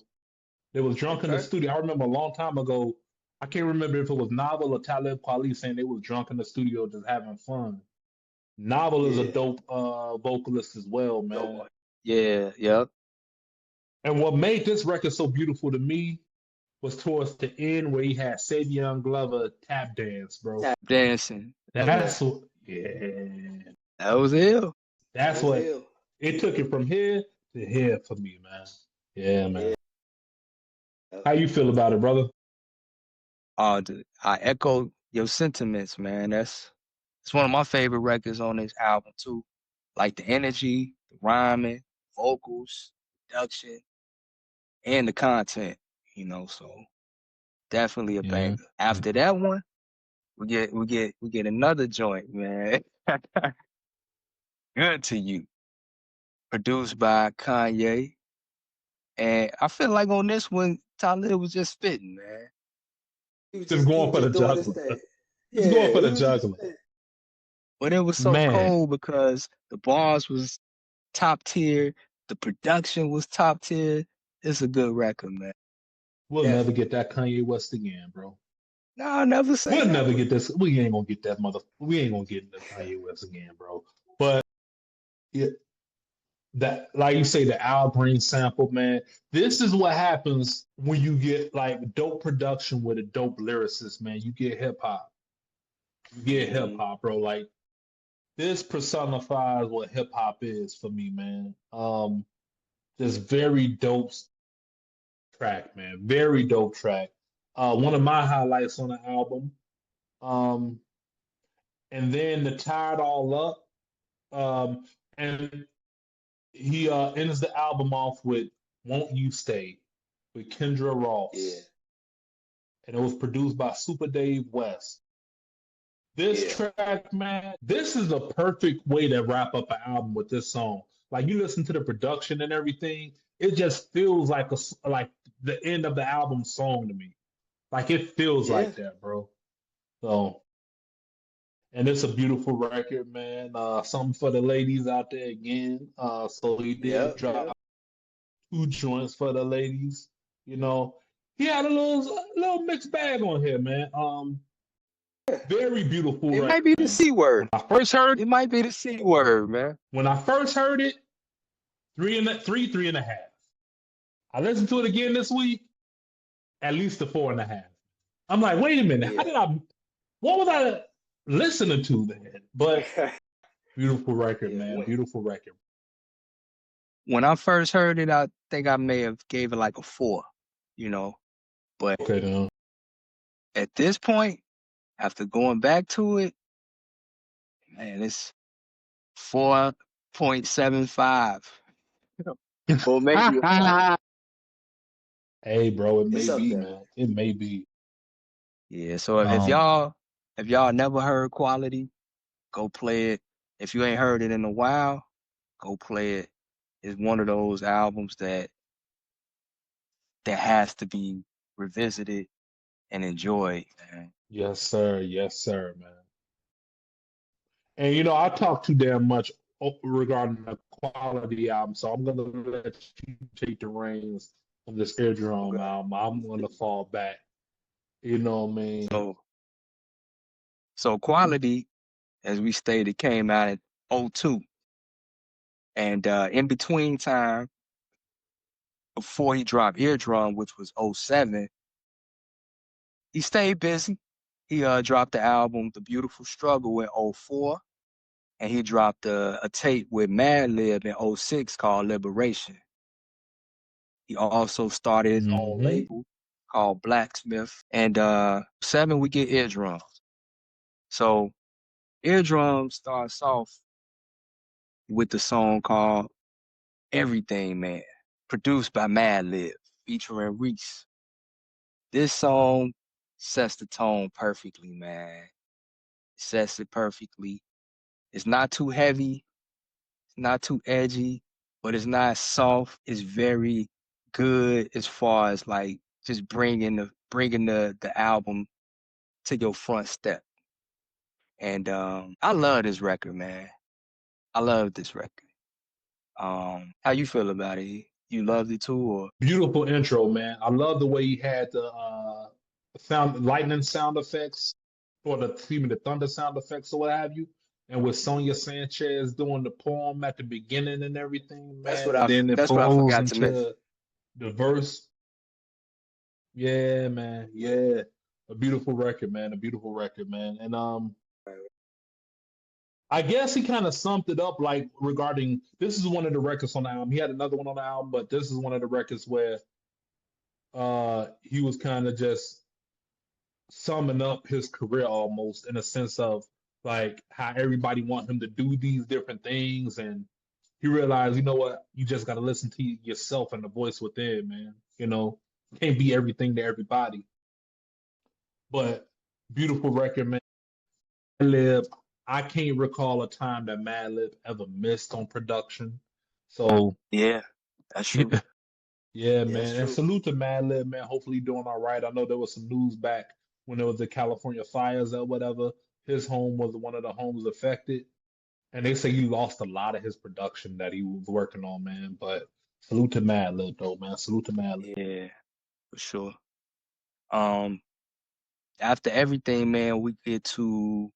They was drunk in the Okay. studio. I remember a long time ago. I can't remember if it was Novel or Talib Kweli saying they was drunk in the studio just having fun. Novel is a Yeah. dope vocalist as well, man. Dope one. Yeah. Yep. And what made this record so beautiful to me was towards the end where he had Savion Glover tap dance, bro. Tap. Dancing. That's what, yeah. That was ill. That's That was what ill. it took it from here to here for me, man. Yeah, man. Yeah. How you feel about it, brother? I echo your sentiments, man. It's one of my favorite records on this album too. Like the energy, the rhyming, vocals, production, and the content. So definitely a Yeah. banger. After that one, we get another joint, man. Good to You, produced by Kanye. And I feel like on this one, Talib was just spitting, man. He was Just going for the doing his juggler. thing. Just going for he the was just juggler. But it was so Man, cold because the bars was top tier, the production was top tier. It's a good record, man. we'll Definitely. never get that Kanye West again, bro. No, I never say We'll that. never get this. We ain't gonna get that We ain't gonna get into Kanye West again, bro. But yeah, that, like you say, the Al Green sample, man. This is what happens when you get like dope production with a dope lyricist, man. You get hip hop. You get hip hop, bro. Like this personifies what hip hop is for me, man. This very dope track, man. Very dope track. One of my highlights on the album. Um, and then to tie it all up, and he ends the album off with "Won't You Stay" with Kendra Ross, and it was produced by Super Dave West. This track, man, this is a perfect way to wrap up an album with this song. Like you listen to the production and everything, it just feels like like the end of the album song to me. Like it feels like that, bro. So, and it's a beautiful record, man. Something for the ladies out there again. So he did drop 2 joints for the ladies. You know, he had a little mixed bag on here, man. Very beautiful It record, might be the man. C word. When I first heard It might be the C word, man. When I first heard it, 3.5. I listened to it again this week, at least a 4.5. I'm like, wait a minute, what was I listening to then? But beautiful record, man. Beautiful record. When I first heard it, I think I may have gave it like a 4, you know. But at this point, after going back to it, man, it's 4.75. Or maybe Hey, bro, it may be, man. It may be. Yeah, so if y'all never heard Quality, go play it. If you ain't heard it in a while, go play it. It's one of those albums that has to be revisited and enjoyed, man. Yes, sir. Yes, sir, man. And you know, I talk too damn much regarding the Quality album, so I'm gonna let you take the reins on this Eardrum album. I'm gonna fall back. You know what I mean? So Quality, as we stated, came out in 2002. And in between time, before he dropped Eardrum, which was 2007, he stayed busy. He dropped the album The Beautiful Struggle in 2004, and he dropped a tape with Madlib in 2006 called Liberation. He also started his own label called Blacksmith. And 2007, we get Eardrum. So Eardrum starts off with the song called Everything Man, produced by Madlib, featuring Reese. This song sets the tone perfectly, man. It sets it perfectly. It's not too heavy, it's not too edgy, but it's not soft. It's very good as far as like just bringing the album to your front step. And I love this record, man. I love this record. How you feel about it? You loved it too, or? Beautiful intro, man. I love the way he had the lightning sound effects, or the thunder sound effects, or what have you. And with Sonia Sanchez doing the poem at the beginning and everything, man. That's what I forgot to mention. The verse. Yeah, man. Yeah. A beautiful record, man. A beautiful record, man. And I guess he kind of summed it up like regarding, this is one of the records on the album. He had another one on the album, but this is one of the records where he was kind of just summing up his career almost, in a sense of like how everybody want him to do these different things, and he realized, you know what, you just got to listen to yourself and the voice within, man. You know, can't be everything to everybody. But beautiful record, man. Madlib, I can't recall a time that Madlib ever missed on production. So yeah, that's true. Yeah, man. And salute to Madlib, man. Hopefully doing all right. I know there was some news back when there was the California fires or whatever. His home was one of the homes affected. And they say he lost a lot of his production that he was working on, man. But salute to Madlib, though, man. Salute to Madlib. Yeah, for sure. after everything, man, we get to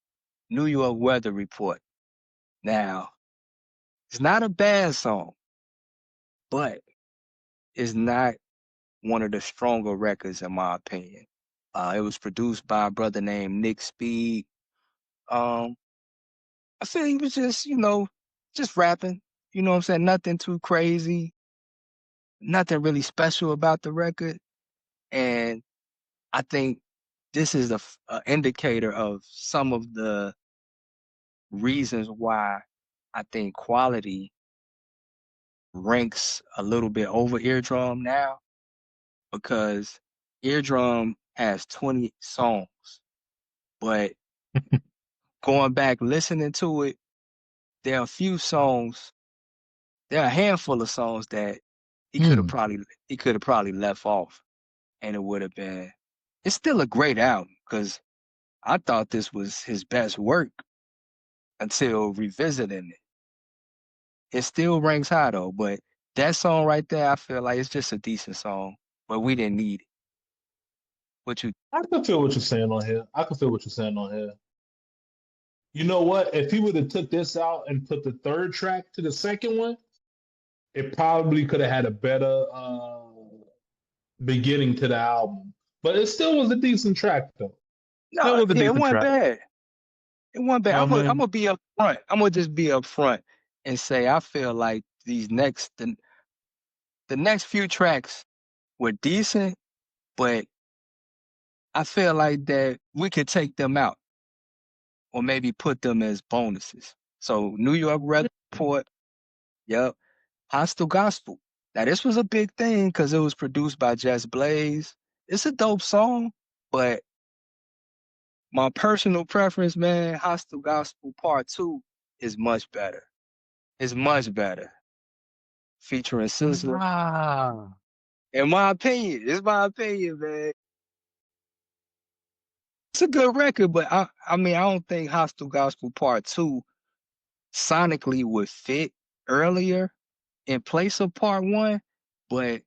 New York Weather Report. Now, it's not a bad song, but it's not one of the stronger records in my opinion. It was produced by a brother named Nick Speed. I feel he was just, just rapping. You know what I'm saying? Nothing too crazy. Nothing really special about the record. And I think this is a indicator of some of the reasons why I think quality ranks a little bit over Eardrum now, because Eardrum has 20 songs, but going back listening to it, there are a handful of songs that he could have probably left off, and it would have been. It's still a great album because I thought this was his best work until revisiting it. It still ranks high though, but that song right there, I feel like it's just a decent song, but we didn't need it. I can feel what you're saying on here. You know what? If he would have took this out and put the third track to the second one, it probably could have had a better beginning to the album. But it still was a decent track though. No, it wasn't bad. It wasn't bad. I'm gonna be up front. I'm gonna just be up front and say I feel like the next few tracks were decent, but I feel like that we could take them out or maybe put them as bonuses. So New York Weather Report, yep. Hostile Gospel. Now this was a big thing because it was produced by Just Blaze. It's a dope song, but my personal preference, man, Hostile Gospel Part 2 is much better. It's much better. Featuring Sizzler. Ah. In my opinion, it's my opinion, man. It's a good record, but I don't think Hostile Gospel Part 2 sonically would fit earlier in place of Part 1. But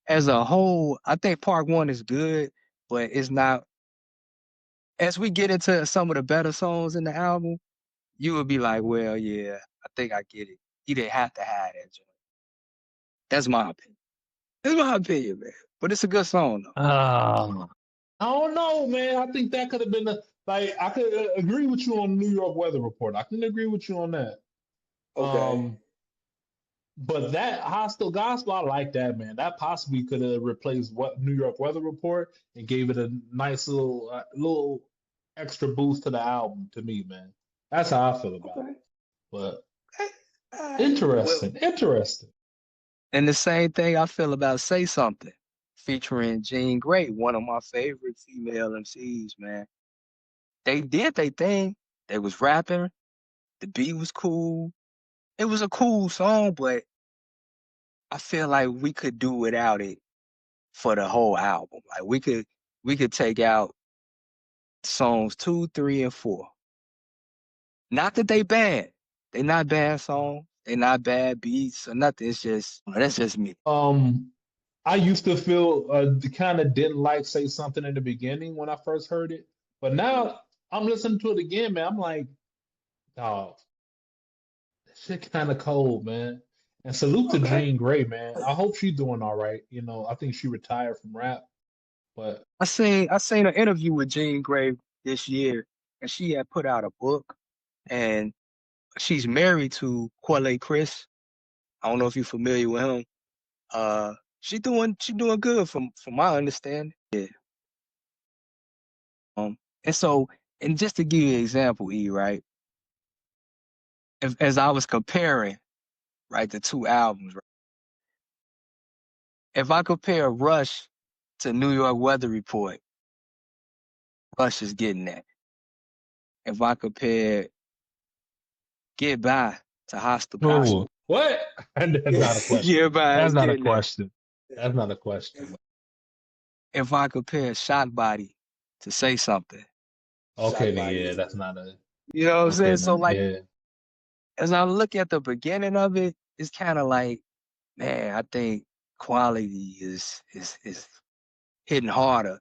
as a whole, I think Part 1 is good, but it's not. As we get into some of the better songs in the album, you would be like, well, yeah, I think I get it. He didn't have to have that joint. That's my opinion. That's my opinion, man. But it's a good song, though. I don't know, man. I think that could have been I could agree with you on New York Weather Report. I can agree with you on that. Okay. But that Hostile Gospel, I like that, man. That possibly could have replaced what New York Weather Report and gave it a nice little extra boost to the album. To me, man, that's how I feel about it. But interesting. And the same thing I feel about Say Something, featuring Jean Grey, one of my favorite female MCs, man. They did their thing. They was rapping. The beat was cool. It was a cool song, but I feel like we could do without it for the whole album. Like we could take out songs 2, 3, and 4. Not that they bad. They not bad songs. They not bad beats or nothing. It's just that's just me. I used to feel kind of didn't like Say Something in the beginning when I first heard it, but now I'm listening to it again, man. I'm like, dog, that shit kind of cold, man. And salute to Jean Grey, man. I hope she's doing all right. You know, I think she retired from rap, but I seen an interview with Jean Grey this year, and she had put out a book, and she's married to Kweli Chris. I don't know if you're familiar with him. She doing good from my understanding. Yeah. And so, and just to give you an example, E, right? As I was comparing, right, the two albums, right? If I compare Rush to New York Weather Report, Rush is getting that. If I compare Get By to Hostile Gospel. What? That's not a question. Get By That's not a question. That's not a question. If I compare Shot Body to Say Something. Okay, then, yeah, that's not a. You know what I'm saying? So like, as I look at the beginning of it, it's kind of like, man, I think quality is hitting harder.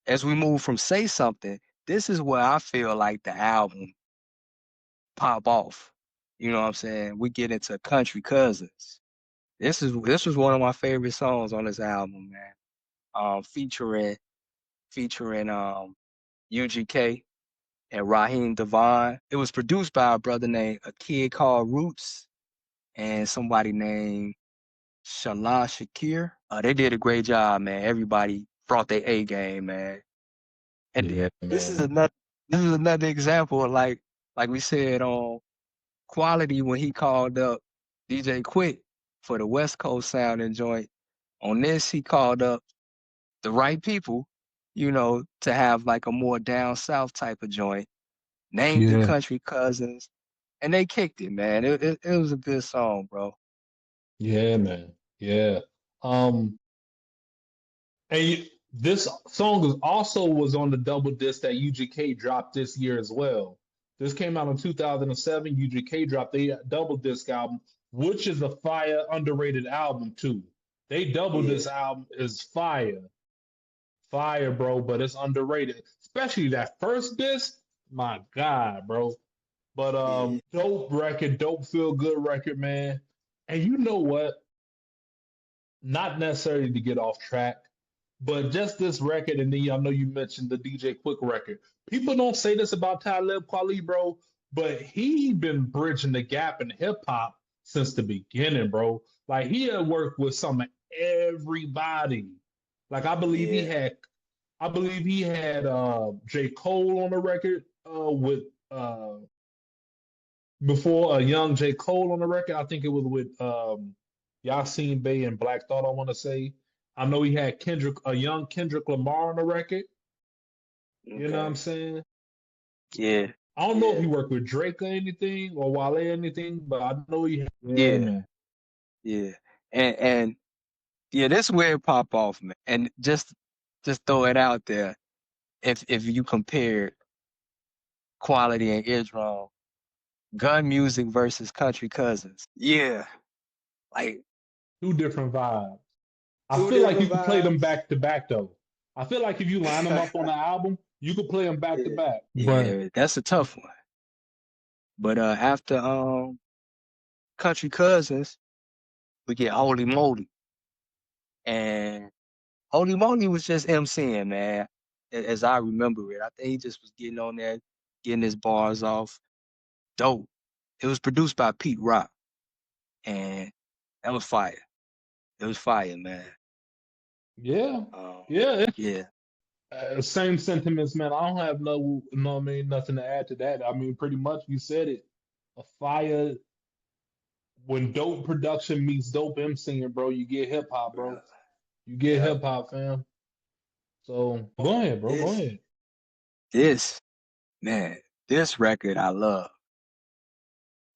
as we move from Say Something, this is where I feel like the album pop off. You know what I'm saying? We get into Country Cousins. This was one of my favorite songs on this album, man. Featuring UGK and Raheem Devon. It was produced by a brother named A Kid Called Roots and somebody named Shala Shakir. They did a great job, man. Everybody brought their A game, man. And Yeah, this is another example of like we said on Quality when he called up DJ Quick for the West Coast sound and joint. On this, he called up the right people, you know, to have like a more down south type of joint. Named the Country Cousins, and they kicked it, man. It was a good song, bro. Yeah, man. Yeah. This song also was on the double disc that UGK dropped this year as well. This came out in 2007. UGK dropped a double disc album, which is a fire underrated album too. They doubled this album is fire, bro. But it's underrated, especially that first disc. My God, bro. But dope record, dope feel good record, man. And you know what? Not necessarily to get off track, but just this record, and then I know you mentioned the DJ Quick record. People don't say this about Talib Kweli, bro, but he been bridging the gap in hip hop since the beginning, bro. Like he had worked with some of everybody. Like I believe he had J. Cole on the record with before a young J. Cole on the record. I think it was with Yasin Bey and Black Thought, I want to say. I know he had a young Kendrick Lamar on the record. Okay. You know what I'm saying? Yeah. I don't know if he worked with Drake or anything or Wale or anything, but I know he had. Yeah. And yeah, that's where it pop off, man. And just throw it out there. If you compare Quality and Eardrum, gun music versus Country Cousins. Yeah. Like two different vibes. I feel like you could play them back to back though. I feel like if you line them up on the album, you could play them back to back. Yeah, that's a tough one. But after Country Cousins, we get Holy Moly. And Holy Moly was just MCing, man, as I remember it. I think he just was getting on there, getting his bars off. Dope. It was produced by Pete Rock. And that was fire. It was fire, man. Yeah. Yeah. Same sentiments, man. I don't have nothing to add to that. I mean, pretty much you said it. A fire. When dope production meets dope MCing, bro, you get hip hop, bro. You get hip hop, fam. So go ahead, bro. Go ahead. This record I love.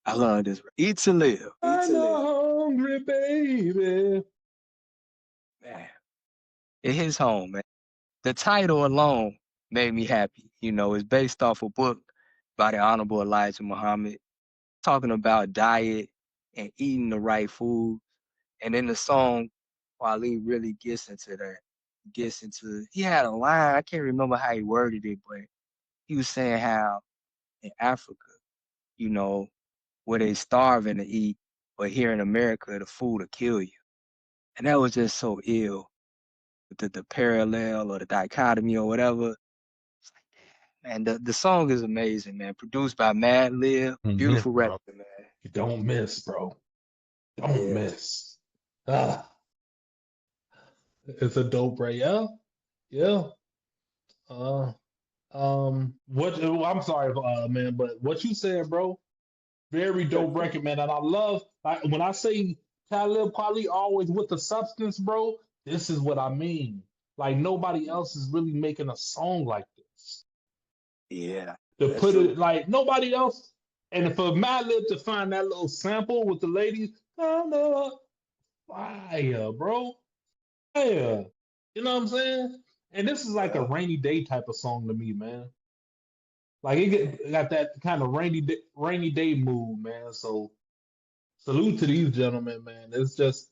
I love this. Eat to Live. I'm hungry, baby. Man, it hits home, man. The title alone made me happy. You know, it's based off a book by the Honorable Elijah Muhammad, talking about diet and eating the right food. And then the song, Kweli really gets into that. He had a line, I can't remember how he worded it, but he was saying how in Africa, you know, where they starving to eat, but here in America, the food will kill you. And that was just so ill. The parallel or the dichotomy or whatever. And the song is amazing, man. Produced by Mad Lib. Beautiful record, man. You don't miss, bro. Don't miss. It's a dope record. Yeah. I'm sorry, man, but what you said, bro, very dope record, man. And I love when I say Talib Kweli always with the substance, bro. This is what I mean. Like nobody else is really making a song like this. Yeah. To put it like nobody else. And for Madlib to find that little sample with the ladies, fire, bro. Fire. You know what I'm saying? And this is like a rainy day type of song to me, man. Like it got that kind of rainy day mood, man. So salute to these gentlemen, man. It's just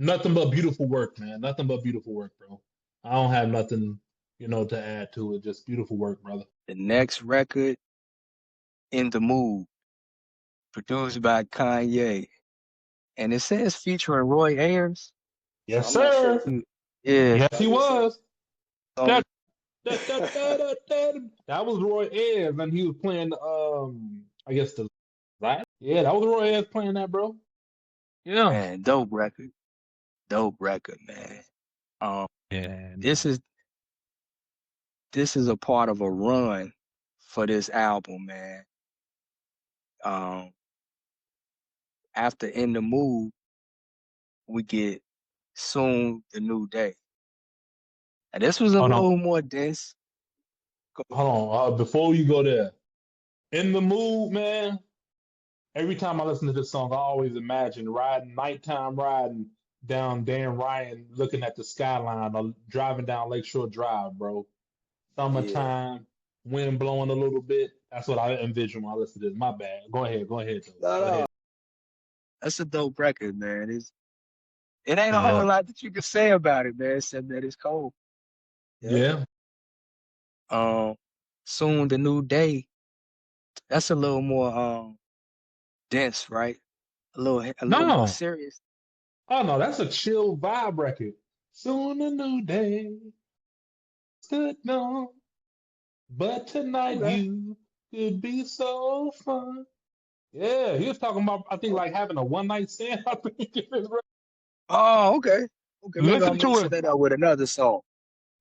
nothing but beautiful work, man. Nothing but beautiful work, bro. I don't have nothing to add to it. Just beautiful work, brother. The next record, In the Mood, produced by Kanye. And it says featuring Roy Ayers. Yes, sir. Yeah. Yes, he was. So, that was Roy Ayers, and he was playing I guess right? Yeah, that was Roy Ayers playing that, bro. Yeah. Man, dope record. Dope record, man. Yeah. This is a part of a run for this album, man. After In the Mood, we get Soon the New Day. And this was a little more dense. Hold on. Before you go there, In the Mood, man. Every time I listen to this song, I always imagine nighttime riding down Dan Ryan, looking at the skyline, or driving down Lakeshore Drive, bro. Summertime, wind blowing a little bit. That's what I envision when I listen to this. My bad. Go ahead. Go ahead. That's a dope record, man. It ain't a whole lot that you can say about it, man, except that it's cold. Yeah. Soon the New Day. That's a little more dense, right? A little more serious. Oh no, that's a chill vibe record. Soon a new day. Good no. But tonight you could be so fun. Yeah, he was talking about, I think, like having a one-night stand. I think oh, okay. Okay, maybe listen I'm to mixing it. that up with another song.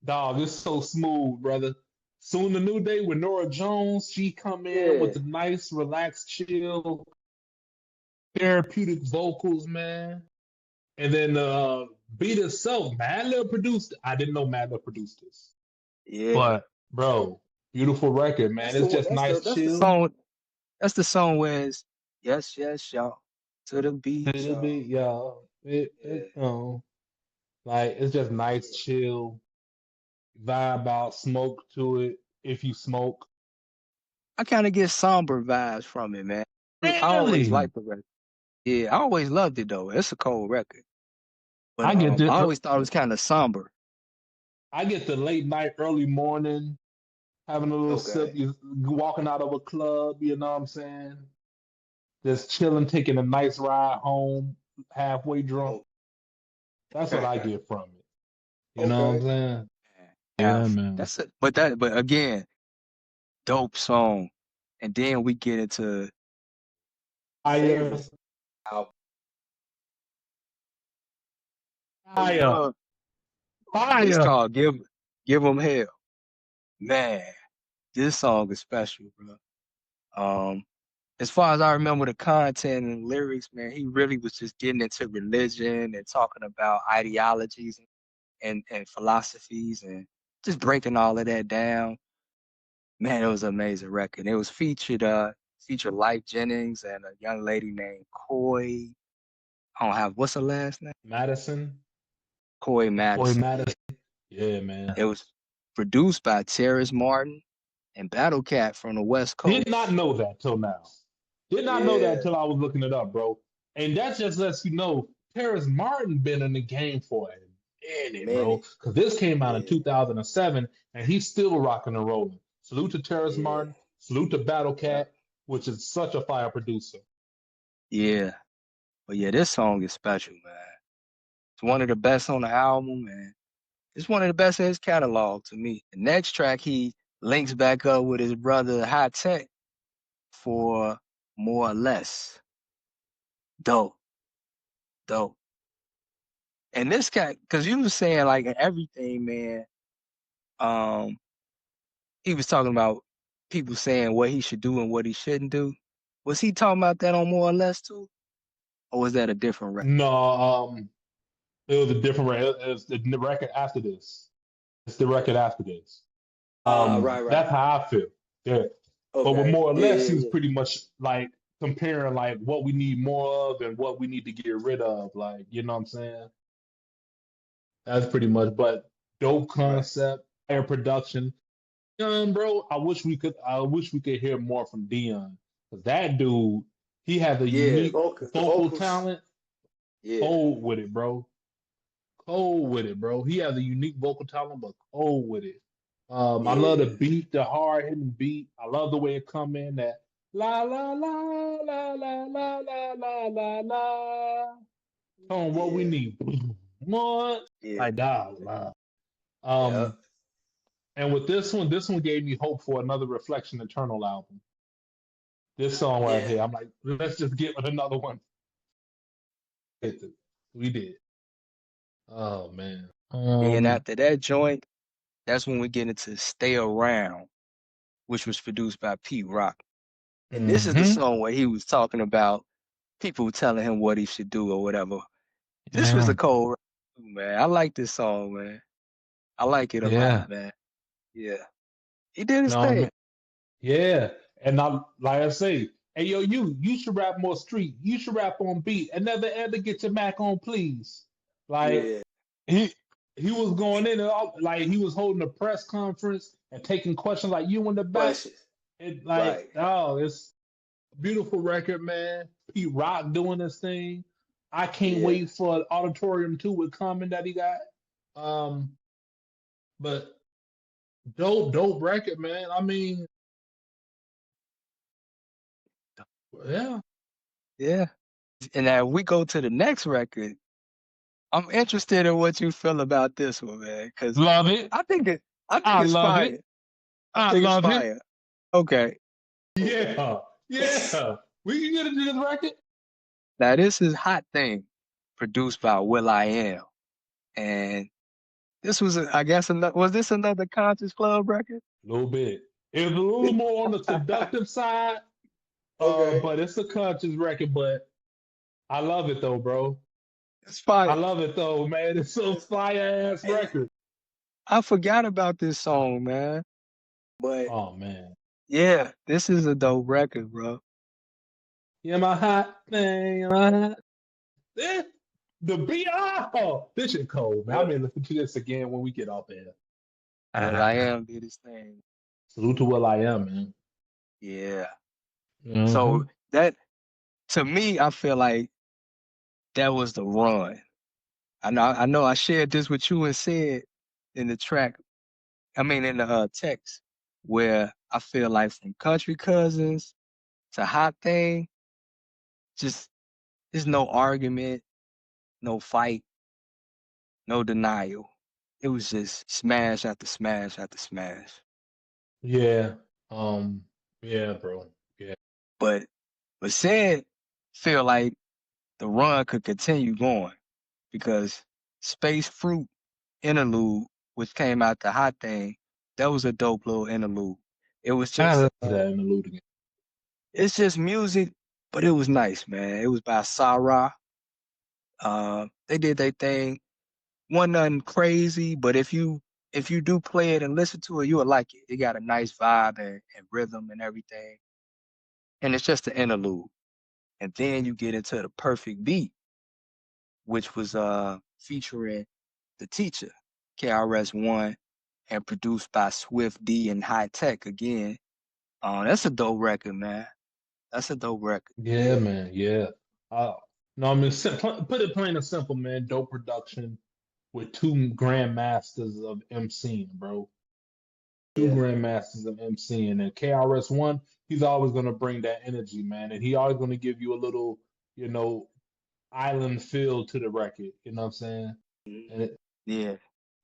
Dog, it's so smooth, brother. Soon the New Day with Nora Jones. She come in with the nice, relaxed, chill, therapeutic vocals, man. And then beat itself, Madlib produced. I didn't know Madlib produced this. Yeah. But bro, beautiful record, man. It's just nice, chill. That's the song where it's yes, y'all. To the beat. To the beat, y'all. Like it's just nice, chill, vibe out, smoke to it if you smoke. I kind of get somber vibes from it, man. Really? I always liked the record. Yeah, I always loved it though. It's a cold record. But I always thought it was kind of somber. I get the late night, early morning, having a little sip, you walking out of a club, you know what I'm saying? Just chilling, taking a nice ride home, halfway drunk. That's what I get from it. You know what I'm saying? Yeah, man. That's it. But again, dope song. And then we get into Fire. It's called Give 'Em Hell. Man, this song is special, bro. As far as I remember the content and lyrics, man, he really was just getting into religion and talking about ideologies and philosophies and just breaking all of that down. Man, it was an amazing record. It was featured Life Jennings and a young lady named Coy. I don't have what's her last name? Madison. Coy Madison. Yeah, man. It was produced by Terrace Martin and Battle Cat from the West Coast. Did not know that till now. Did not know that till I was looking it up, bro. And that just lets you know Terrace Martin been in the game for a minute, bro. Because this came out in 2007, and he's still rocking and rolling. Salute to Terrace Martin. Salute to Battle Cat, which is such a fire producer. Yeah. But yeah, this song is special, man. It's one of the best on the album, man. It's one of the best in his catalog to me. The next track, he links back up with his brother High Tech for More or Less. Dope. And this guy, because you were saying like everything, man. He was talking about people saying what he should do and what he shouldn't do. Was he talking about that on More or Less too? Or was that a different record? No, it was a different record. It was the record after this. It's the record after this. Right. That's how I feel. Yeah. Okay. But with More or Less, he was pretty much like comparing like what we need more of and what we need to get rid of. Like, you know what I'm saying? That's pretty much. But dope concept and production. Dion, bro, I wish we could hear more from Dion. Because that dude, he has a unique vocal talent. Cold with it, bro. He has a unique vocal talent, but cold with it. I love the beat, the hard hitting beat. I love the way it come in that la la la la la la la la la la. On what we need. What? Like that. And with this one gave me hope for another Reflection Eternal album. This song right here, I'm like, let's just get with another one. We did. Oh man. And after that joint, that's when we get into Stay Around, which was produced by Pete Rock. And this is the song where he was talking about people telling him what he should do or whatever. This was a cold man. I like this song, man. I like it a lot, man. Yeah. He did his thing. Yeah. And like I say, hey yo, you should rap more street. You should rap on beat. And never ever get your Mac on, please. Like he was going in and like he was holding a press conference and taking questions like you in the back. It's a beautiful record, man. Pete Rock doing this thing. I can't wait for Auditorium 2 with Common that he got. But dope record, man. I mean, yeah. And as we go to the next record, I'm interested in what you feel about this one, man. Cause love it. I think it's fire. I think it's fire. Okay. Yeah. We can get into this record. Now this is Hot Thing, produced by will.i.am, and this was, I guess, was this another Conscious Club record? A little bit. It was a little more on the seductive side, but it's a Conscious record. But I love it though, bro. It's fire. I love it though, man. It's so fire ass record. I forgot about this song, man. But oh man, yeah, this is a dope record, bro. Yeah, my hot thing. The beat, this shit cold, man. I'm gonna listen to this again when we get off there. will.i.am did his thing. Salute to will.i.am, man. Yeah. So that, to me, I feel like that was the run. I know I shared this with you and said in the track, in the text, where I feel like from Country Cousins to Hot Thing, just there's no argument, no fight, no denial. It was just smash after smash after smash. Yeah. Yeah, bro. Yeah. But said feel like the run could continue going because Space Fruit interlude, which came out the Hot Thing, that was a dope little interlude. It was just that interlude again. It's just music, but it was nice, man. It was by Sarah. They did their thing. Wasn't nothing crazy, but if you do play it and listen to it, you will like it. It got a nice vibe and rhythm and everything. And it's just an interlude. And then you get into the Perfect Beat, which was featuring The Teacher, KRS-One, and produced by Swift D and High Tech again. That's a dope record, man. That's a dope record. Yeah, man. Yeah. No, I mean, put it plain and simple, man. Dope production with two grandmasters of MCing, bro. Two grandmasters of MCing. And KRS-One, he's always going to bring that energy, man. And he always going to give you a little, island feel to the record. You know what I'm saying? And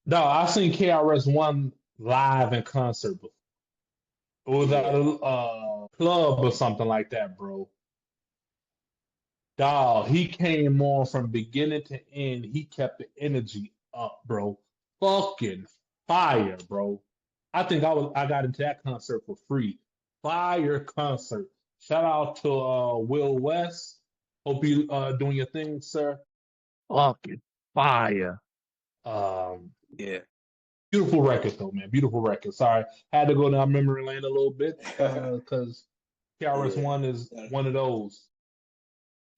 no, I've seen KRS-One live in concert before. It was at a club or something like that, bro. Dog, he came on from beginning to end. He kept the energy up, bro. Fucking fire, bro. I think I got into that concert for free. Fire concert. Shout out to Will West. Hope you doing your thing, sir. Fucking fire. Yeah. Beautiful record though, man. Beautiful record. Sorry, had to go down memory lane a little bit because KRS-One is one of those.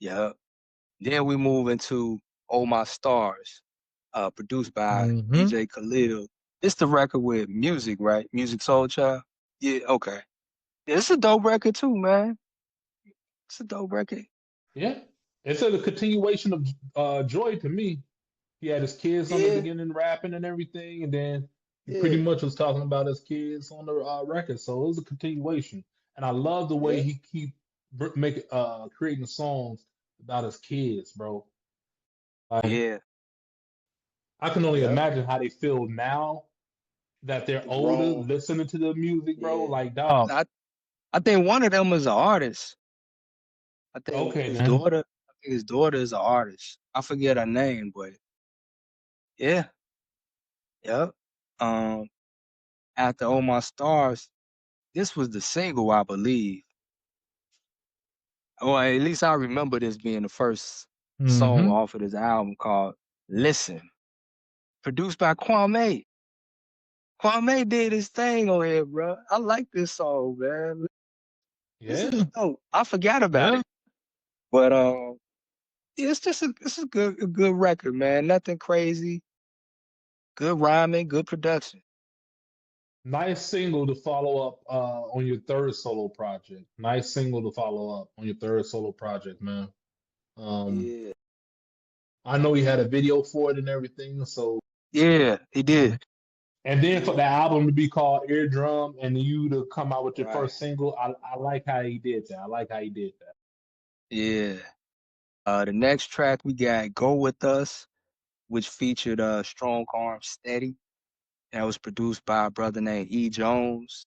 Yeah. Then we move into Oh My Stars, produced by DJ Khalil. It's the record with Music, right? Music Soul Child. Yeah. Okay. Yeah, it's a dope record too, man. It's a dope record. Yeah. It's a continuation of Joy to me. He had his kids on the beginning rapping and everything, and then he pretty much was talking about his kids on the record. So it was a continuation, and I love the way he keep creating songs about his kids, bro. Yeah. I can only imagine how they feel now that they're older, listening to the music, bro. Like, dog. I think one of them is an artist. I think his daughter is an artist. I forget her name, but yeah. Yep. After All My Stars, this was the single, I believe. Or at least I remember this being the first song off of this album called Listen. Produced by Kwame. Kwame did his thing on here, bro. I like this song, man. Yeah. This is dope. I forgot about it. But it's just a good record, man. Nothing crazy. Good rhyming, good production. Nice single to follow up on your third solo project. Nice single to follow up on your third solo project, man. I know he had a video for it and everything, so yeah, he did. And then for the album to be called Eardrum and you to come out with your first single, I like how he did that. I like how he did that. Yeah. The next track we got Go With Us, which featured Strong Arm Steady. That was produced by a brother named E. Jones.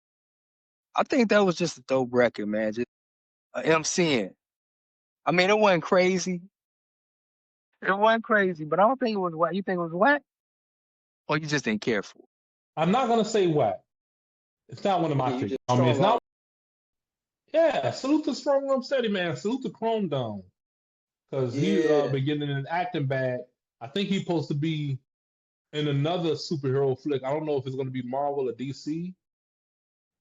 I think that was just a dope record, man. Just MCing. I mean, it wasn't crazy. It wasn't crazy, but I don't think it was whack. You think it was whack? Or you just didn't care for it? I'm not going to say whack. It's not one of my favorites. I mean, it's not. Yeah, salute to Strong Arm Steady, man. Salute to Chrome Dome. Because he's been getting an acting bag. I think he's supposed to be in another superhero flick. I don't know if it's going to be Marvel or DC.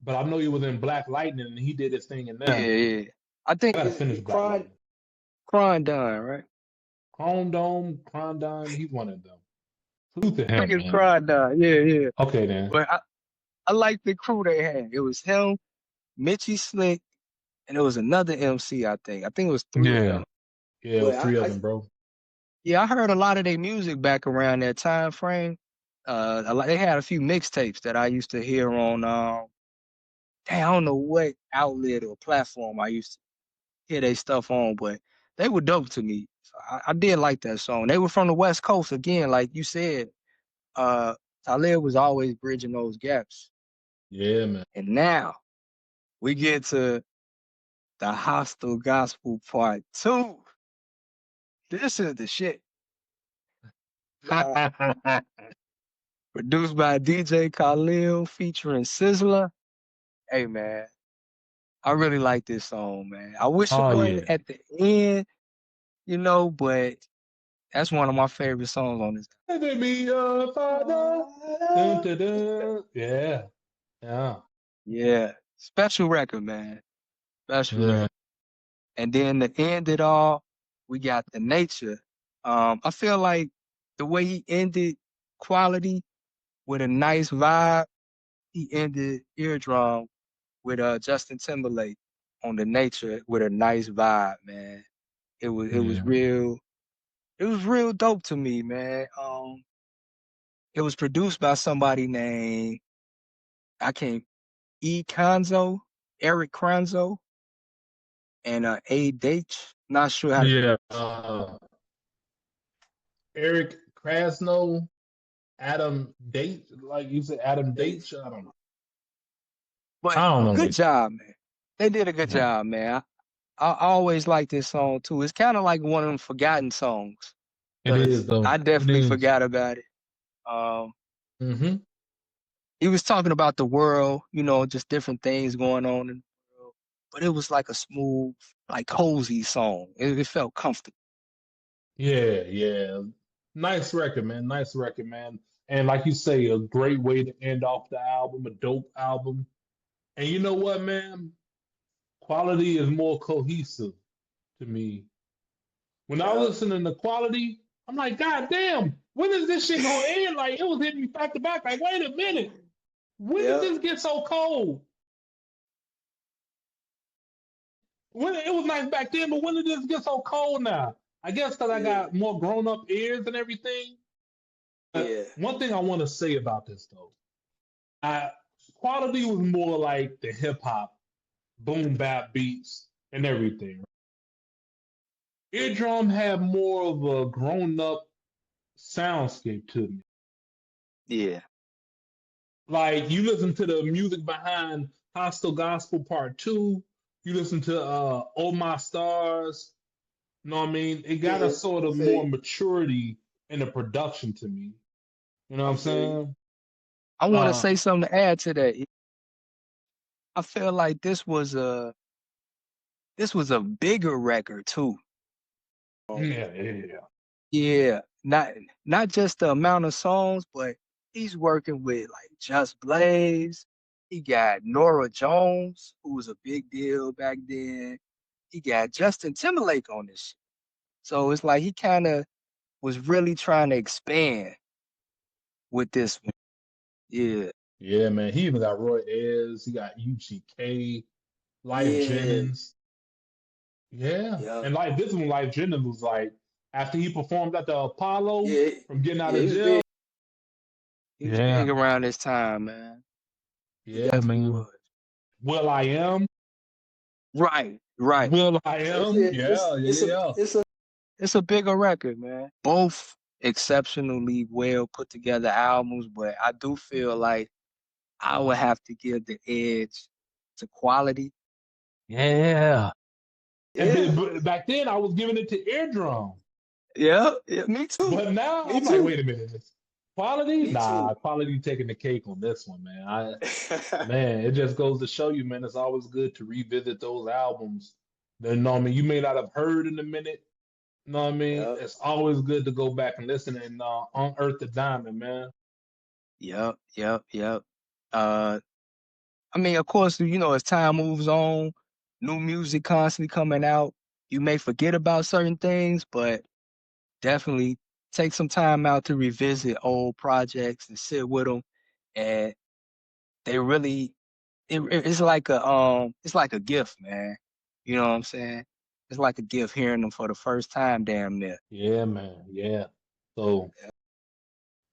But I know he was in Black Lightning and he did his thing in that. Yeah. I think I gotta finish Black Lightning. Chrome Dome, right? Chrome Dome, he's one of them. Salute to him. I think it's Chrome Dome. Yeah. Okay, then. But I like the crew they had. It was him, Mitchie Slick, and it was another MC, I think. I think it was 3 of them. Yeah, it was 3 of them, bro. Yeah, I heard a lot of their music back around that time frame. They had a few mixtapes that I used to hear on, I don't know what outlet or platform I used to hear their stuff on, but they were dope to me. So I did like that song. They were from the West Coast, again, like you said. Talib was always bridging those gaps. Yeah, man. And now we get to the Hostile Gospel Part 2. This is the shit. Produced by DJ Khalil featuring Sizzler. Hey, man. I really like this song, man. I wish it wasn't at the end, but that's one of my favorite songs on this. Yeah. Special record, man. Special record. And then to end it all, we got The Nature. I feel like the way he ended Quality with a nice vibe, he ended Eardrum with Justin Timberlake on The Nature with a nice vibe, man. It was real. It was real dope to me, man. It was produced by somebody named Eric Kranzo, and A-Date. Not sure how to Eric Krasno, Adam Date, like you said, Adam Date. I don't know. But I don't know. Good job, man. They did a good job, man. I always like this song too. It's kind of like one of them forgotten songs. It is, though. I definitely forgot about it. He was talking about the world, just different things going on in the world. But it was like a smooth, like cozy song. It felt comfortable. Yeah. Nice record, man. Nice record, man. And like you say, a great way to end off the album, a dope album. And you know what, man? Quality is more cohesive to me. When I listen to Quality, I'm like, God damn, when is this shit gonna end? Like, it was hitting me back to back. Like, wait a minute. When did this get so cold? It was nice back then, but when did this get so cold now? I guess because I got more grown-up ears and everything. One thing I want to say about this, though, Quality was more like the hip hop, boom bap beats and everything. Eardrum had more of a grown up soundscape to me. Yeah. Like you listen to the music behind Hostile Gospel Part 2, you listen to Oh My Stars, you know what I mean? It got a sort of more maturity in the production to me. You know what I'm saying? I want to say something to add to that. I feel like this was a bigger record too. Yeah, not just the amount of songs, but he's working with like Just Blaze. He got Nora Jones, who was a big deal back then. He got Justin Timberlake on this shit. So it's like he kind of was really trying to expand with this one. Yeah. Yeah, man. He even got Roy Ayers. He got UGK, Life Jennings. Yeah. And like this one, Life Jennings was like, after he performed at the Apollo from getting out of jail. He was big around this time, man. Yeah, man. Will I Am? Right. Will I Am? It's a bigger record, man. Both exceptionally well put together albums, but I do feel like I would have to give the edge to quality. Yeah. And then, back then, I was giving it to Eardrum. Yeah, me too. But now I'm like, wait a minute. Quality? Quality taking the cake on this one, man. Man, it just goes to show you, man, it's always good to revisit those albums that, you know what I mean, you may not have heard in a minute. You know what I mean? It's always good to go back and listen and unearth the diamond, man. Yep. I mean, of course, you know, as time moves on, new music constantly coming out. You may forget about certain things, but definitely take some time out to revisit old projects and sit with them. And they really, it's like a gift, man. You know what I'm saying? It's like a gift hearing them for the first time, damn near. Yeah, man. Yeah. So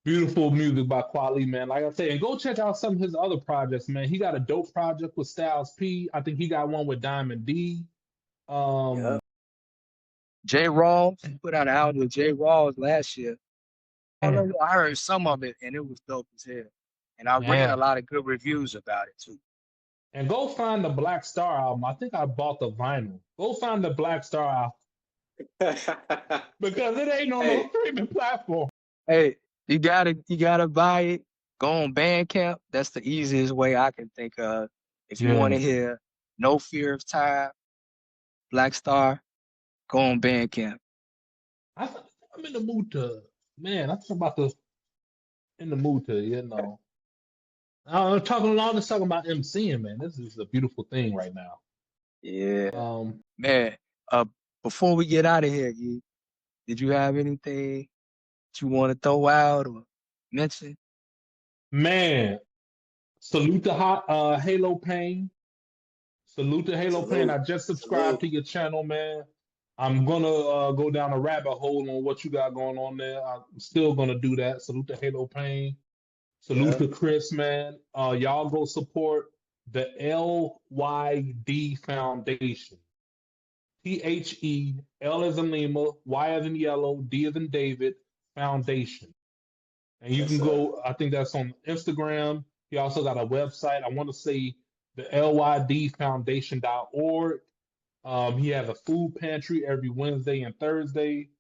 beautiful music by Kweli, man. Like I said, and go check out some of his other projects, man. He got a dope project with Styles P. I think he got one with Diamond D. J. Rawls, he put out an album with J. Rawls last year. I heard some of it and it was dope as hell. And I read a lot of good reviews about it too. And go find the Black Star album. I think I bought the vinyl. Go find the Black Star album. Because it ain't on no streaming platform. Hey, you gotta buy it. Go on Bandcamp. That's the easiest way I can think of. If you want to hear No Fear of Time, Black Star, go on Bandcamp. I'm in the mood to, man, I'm in the mood to, you know. I'm talking about MCing, man. This is a beautiful thing right now. Yeah. Man, before we get out of here, did you have anything that you want to throw out or mention? Man, salute to Halo Pain. Salute to Halo Pain. I just subscribed to your channel, man. I'm gonna go down a rabbit hole on what you got going on there. I'm still gonna do that. Salute to Halo Pain. Salute to Chris, man. Y'all go support the LYD Foundation. THE, L as in Lima, Y as in Yellow, D as in David, Foundation. And you can go, I think that's on Instagram. He also got a website. I want to say the lydfoundation.org. He has a food pantry every Wednesday and Thursday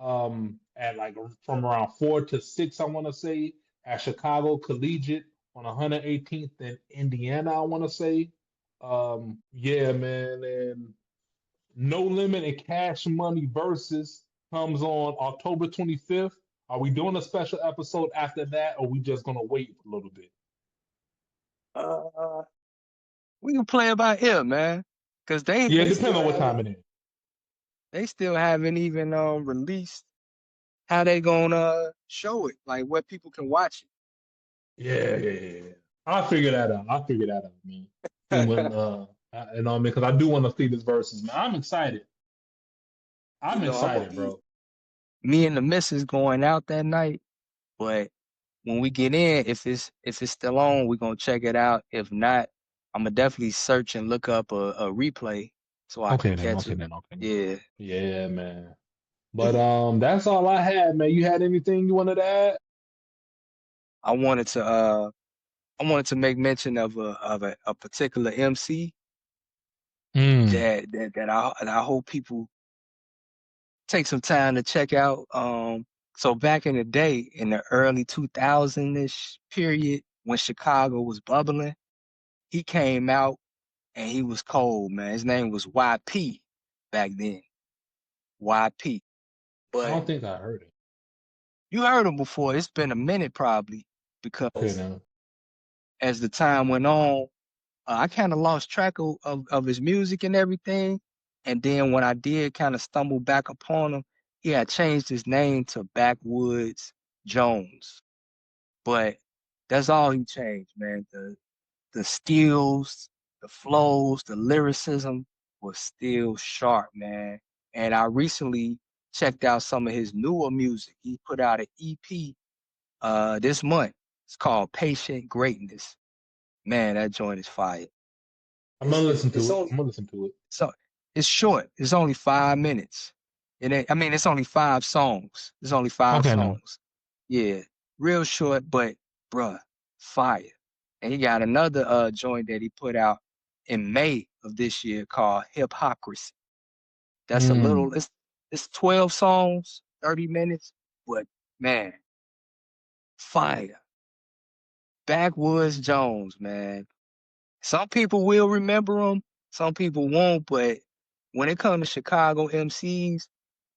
at like from around 4 to 6, I want to say, at Chicago Collegiate on 118th in Indiana, I want to say. Yeah, man. And No Limit and Cash Money Versus comes on October 25th. Are we doing a special episode after that, or we just gonna wait a little bit? We can play it by ear, man. Cause they depends on what time it is. They still haven't even released how they gonna show it, like where people can watch it. Yeah. I'll figure that out, man. And when, you know what I mean? Because I do want to see this versus, man. I'm excited. I'm excited, bro. Me and the missus going out that night, but when we get in, if it's still on, we're gonna check it out. If not, I'm gonna definitely search and look up a replay so I can catch it. Yeah. Yeah, man. But that's all I had, man. You had anything you wanted to add? I wanted to make mention of a particular MC that I hope people take some time to check out. So back in the day, in the early 2000-ish period, when Chicago was bubbling, he came out and he was cold, man. His name was YP back then. YP. I But don't think I heard it. you heard him before. It's been a minute probably because as the time went on, I kind of lost track of his music and everything. And then when I did kind of stumble back upon him, he had changed his name to Backwoods Jones. But that's all he changed, man. The skills, the flows, the lyricism was still sharp, man. And I recently checked out some of his newer music. He put out an EP this month. It's called Patient Greatness. Man, that joint is fire. I'm gonna listen to it. So it's short. It's only 5 minutes. It's only 5 songs. It's only 5 songs. Yeah, real short, but bruh, fire. And he got another joint that he put out in May of this year called Hypocrisy. That's a little. It's 12 songs, 30 minutes, but man, fire. Backwoods Jones, man. Some people will remember him, some people won't, but when it comes to Chicago MCs,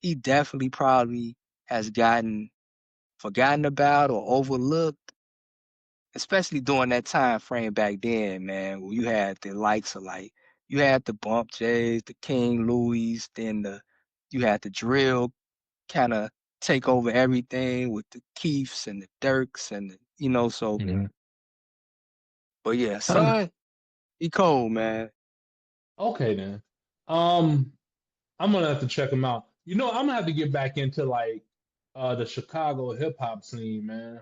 he definitely probably has gotten forgotten about or overlooked, especially during that time frame back then, man, where you had the likes of you had the Bump J's, the King Louis, then you had the drill kind of take over everything with the Keefs and the Dirks and so. But yeah, son. He cold, man. Okay, then. I'm gonna have to check him out. I'm gonna have to get back into the Chicago hip hop scene, man.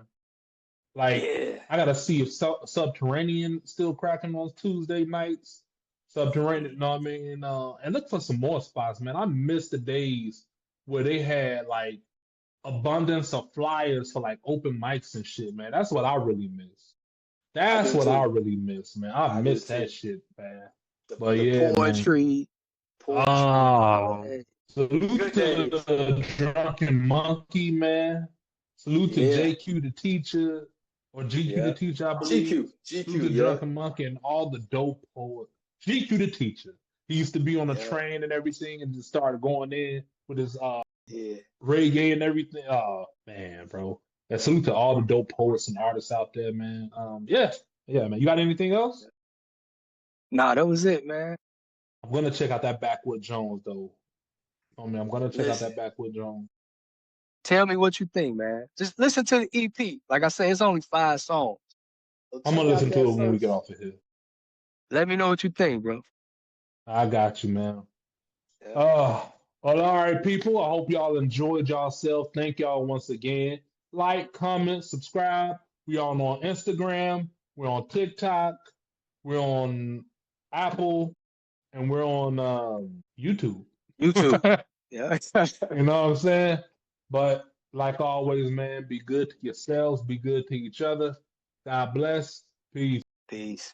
I gotta see if Subterranean still cracking on Tuesday nights. Subterranean, you know what I mean? And look for some more spots, man. I miss the days where they had abundance of flyers for open mics and shit, man. That's what I really miss. That's what I really miss, man. I miss that shit, man. But yeah, poetry. Man. Salute to the Drunken Monkey, man. Salute to JQ the Teacher, or GQ the Teacher, I believe. GQ, Salute to Drunken Monkey and all the dope poets. GQ the Teacher. He used to be on a train and everything and just started going in with his reggae and everything. Oh, man, bro. And salute to all the dope poets and artists out there, man. Yeah, man. You got anything else? Nah, that was it, man. I'm gonna check out that Backwoods Jones, though. Oh man, I'm gonna check out that Backwoods Jones. Tell me what you think, man. Just listen to the EP. Like I said, it's only 5 songs. I'm gonna listen to it when we get off of here. Let me know what you think, bro. I got you, man. Well, all right, people. I hope y'all enjoyed yourself. Thank y'all once again. Like, comment, subscribe. We are on Instagram. We're on TikTok. We're on Apple, and we're on YouTube. Yeah. You know what I'm saying? But like always, man, be good to yourselves. Be good to each other. God bless. Peace. Peace.